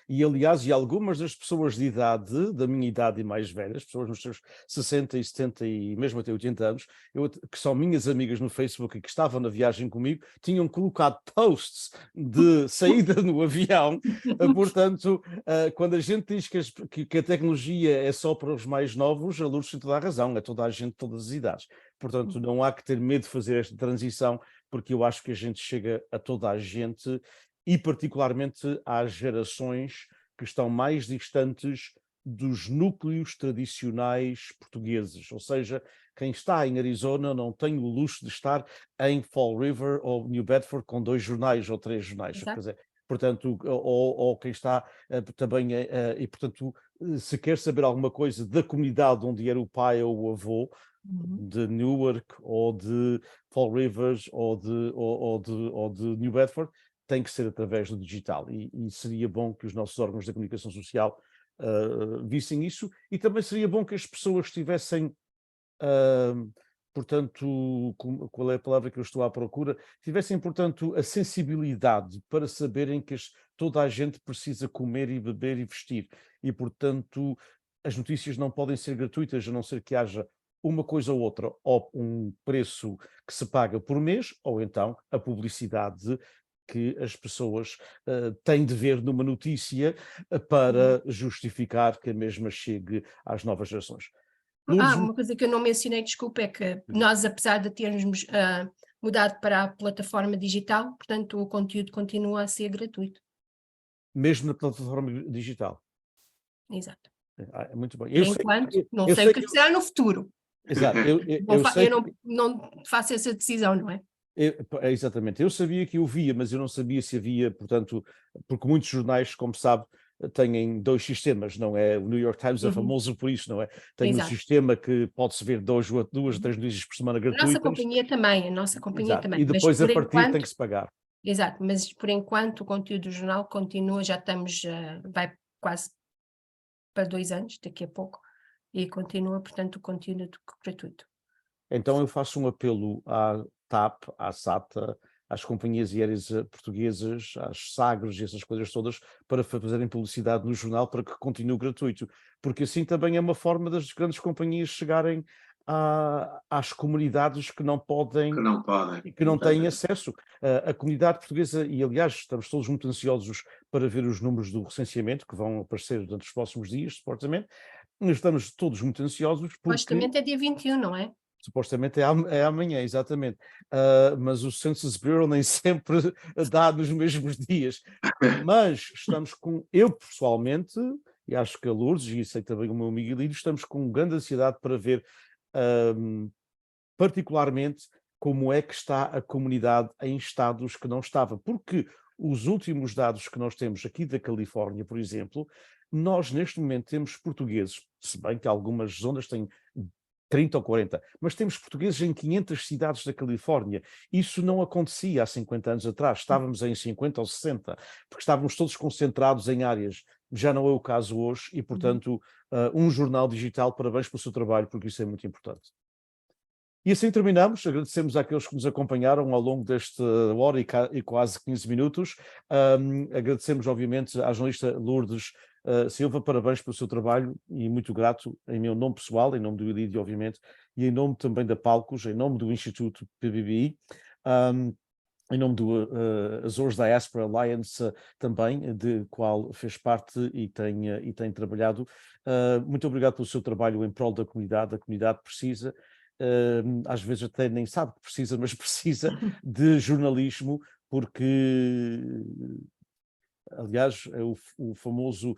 aliás, algumas das pessoas de idade, da minha idade e mais velhas, pessoas nos seus 60 e 70 e mesmo até 80 anos, que são minhas amigas no Facebook e que estavam na viagem comigo, tinham colocado posts de saída no avião. Portanto, quando a gente diz que a tecnologia é só para os mais novos, a Lourdes tem toda a razão, é toda a gente, todas as idades. Portanto, não há que ter medo de fazer esta transição porque eu acho que a gente chega a toda a gente e particularmente às gerações que estão mais distantes dos núcleos tradicionais portugueses, ou seja, quem está em Arizona não tem o luxo de estar em Fall River ou New Bedford com 2 jornais ou 3 jornais, quer dizer, portanto, ou quem está também, e portanto, se quer saber alguma coisa da comunidade onde era o pai ou o avô, de Newark ou de Fall Rivers ou de New Bedford, tem que ser através do digital e seria bom que os nossos órgãos da comunicação social vissem isso e também seria bom que as pessoas tivessem, portanto, qual é a palavra que eu estou à procura, tivessem, portanto, a sensibilidade para saberem que toda a gente precisa comer e beber e vestir e, portanto, as notícias não podem ser gratuitas, a não ser que haja uma coisa ou outra, ou um preço que se paga por mês, ou então a publicidade que as pessoas têm de ver numa notícia para justificar que a mesma chegue às novas gerações. Lourdes, Uma coisa que eu não mencionei, desculpa, é que nós, apesar de termos mudado para a plataforma digital, portanto, o conteúdo continua a ser gratuito. mesmo na plataforma digital. Exato. Muito bem. Por enquanto, não eu sei sei o que será no futuro. Exato, Eu não faço essa decisão, não é? Exatamente, eu sabia que eu via, mas eu não sabia se havia, portanto, porque muitos jornais, como sabe, têm 2 sistemas, não é? O New York Times é famoso por isso, não é? Tem um Exato. sistema que pode-se ver 2 ou 3 notícias por semana A gratuitas. nossa companhia Exato, também. e depois Mas a partir enquanto, tem que se pagar. exato, mas por enquanto o conteúdo do jornal continua, já estamos, vai quase para 2 anos, daqui a pouco, e continua, portanto, o conteúdo gratuito. Então eu faço um apelo à TAP, à SATA, às companhias aéreas portuguesas, às Sagres e essas coisas todas, para fazerem publicidade no jornal para que continue gratuito, porque assim também é uma forma das grandes companhias chegarem às comunidades que não podem e que não têm acesso. A comunidade portuguesa, e aliás estamos todos muito ansiosos para ver os números do recenseamento, que vão aparecer durante os próximos dias, supostamente, mas estamos todos muito ansiosos porque... Supostamente é dia 21, não é? Supostamente é amanhã, exatamente. Mas o Census Bureau nem sempre dá nos mesmos dias. Mas estamos eu pessoalmente, e acho que a Lourdes, e sei também o meu amigo Elídio, estamos com grande ansiedade para ver particularmente como é que está a comunidade em estados que não estava. Porque os últimos dados que nós temos aqui da Califórnia, por exemplo, nós neste momento temos portugueses, se bem que algumas zonas têm 30 ou 40, mas temos portugueses em 500 cidades da Califórnia. Isso não acontecia há 50 anos atrás, estávamos em 50 ou 60, porque estávamos todos concentrados em áreas. Já não é o caso hoje e, portanto, um jornal digital, parabéns pelo seu trabalho, porque isso é muito importante. E assim terminamos, agradecemos àqueles que nos acompanharam ao longo desta hora e quase 15 minutos. Agradecemos, obviamente, à jornalista Lourdes Silva, parabéns pelo seu trabalho e muito grato em meu nome pessoal, em nome do Elídio, obviamente, e em nome também da Palcos, em nome do Instituto PBBI, em nome do Azores Diaspora Alliance também, de qual fez parte e tem trabalhado. Muito obrigado pelo seu trabalho em prol da comunidade. A comunidade precisa, às vezes até nem sabe que precisa, mas precisa de jornalismo, porque... Aliás, é o famoso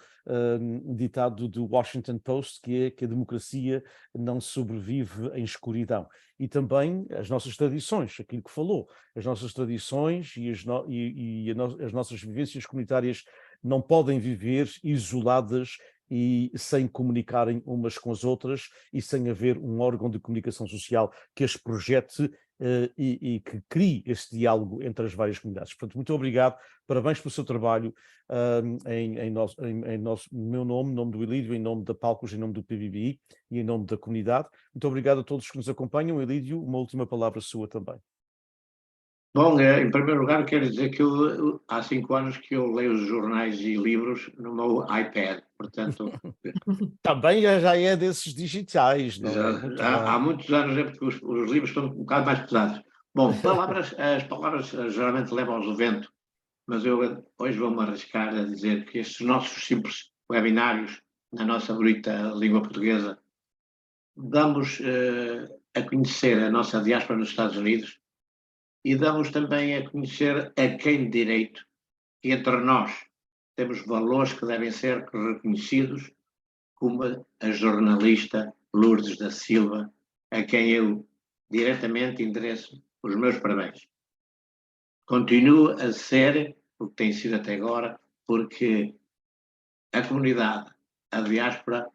ditado do Washington Post, que é que a democracia não sobrevive em escuridão. E também as nossas tradições, aquilo que falou, as nossas tradições e as nossas vivências comunitárias não podem viver isoladas e sem comunicarem umas com as outras e sem haver um órgão de comunicação social que as projete e que crie esse diálogo entre as várias comunidades. Portanto, muito obrigado, parabéns pelo seu trabalho em meu nome, em nome do Elídio, em nome da Palcos, em nome do PBBI e em nome da comunidade. Muito obrigado a todos que nos acompanham. Elídio, uma última palavra sua também. Bom, em primeiro lugar, quero dizer que há 5 anos que eu leio os jornais e livros no meu iPad, portanto... Também já é desses digitais, não é? Muito há bem. muitos anos, porque os livros estão um bocado mais pesados. Bom, as palavras geralmente levam-os ao vento, mas eu hoje vou-me arriscar a dizer que estes nossos simples webinários, na nossa bonita língua portuguesa, damos a conhecer a nossa diáspora nos Estados Unidos e damos também a conhecer a quem de direito que entre nós temos valores que devem ser reconhecidos, como a jornalista Lourdes da Silva, a quem eu diretamente endereço os meus parabéns. Continua a ser o que tem sido até agora, porque a comunidade, a diáspora,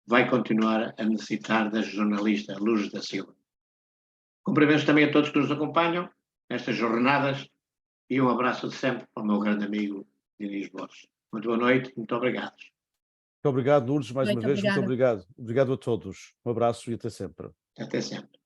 vai continuar a necessitar da jornalista Lourdes da Silva. Cumprimentos também a todos que nos acompanham nestas jornadas e um abraço de sempre ao meu grande amigo Diniz Borges. Muito boa noite, muito obrigado. Muito obrigado, Lourdes, mais uma Muito vez, muito obrigada. obrigado. Obrigado a todos. Um abraço e até sempre. Até sempre.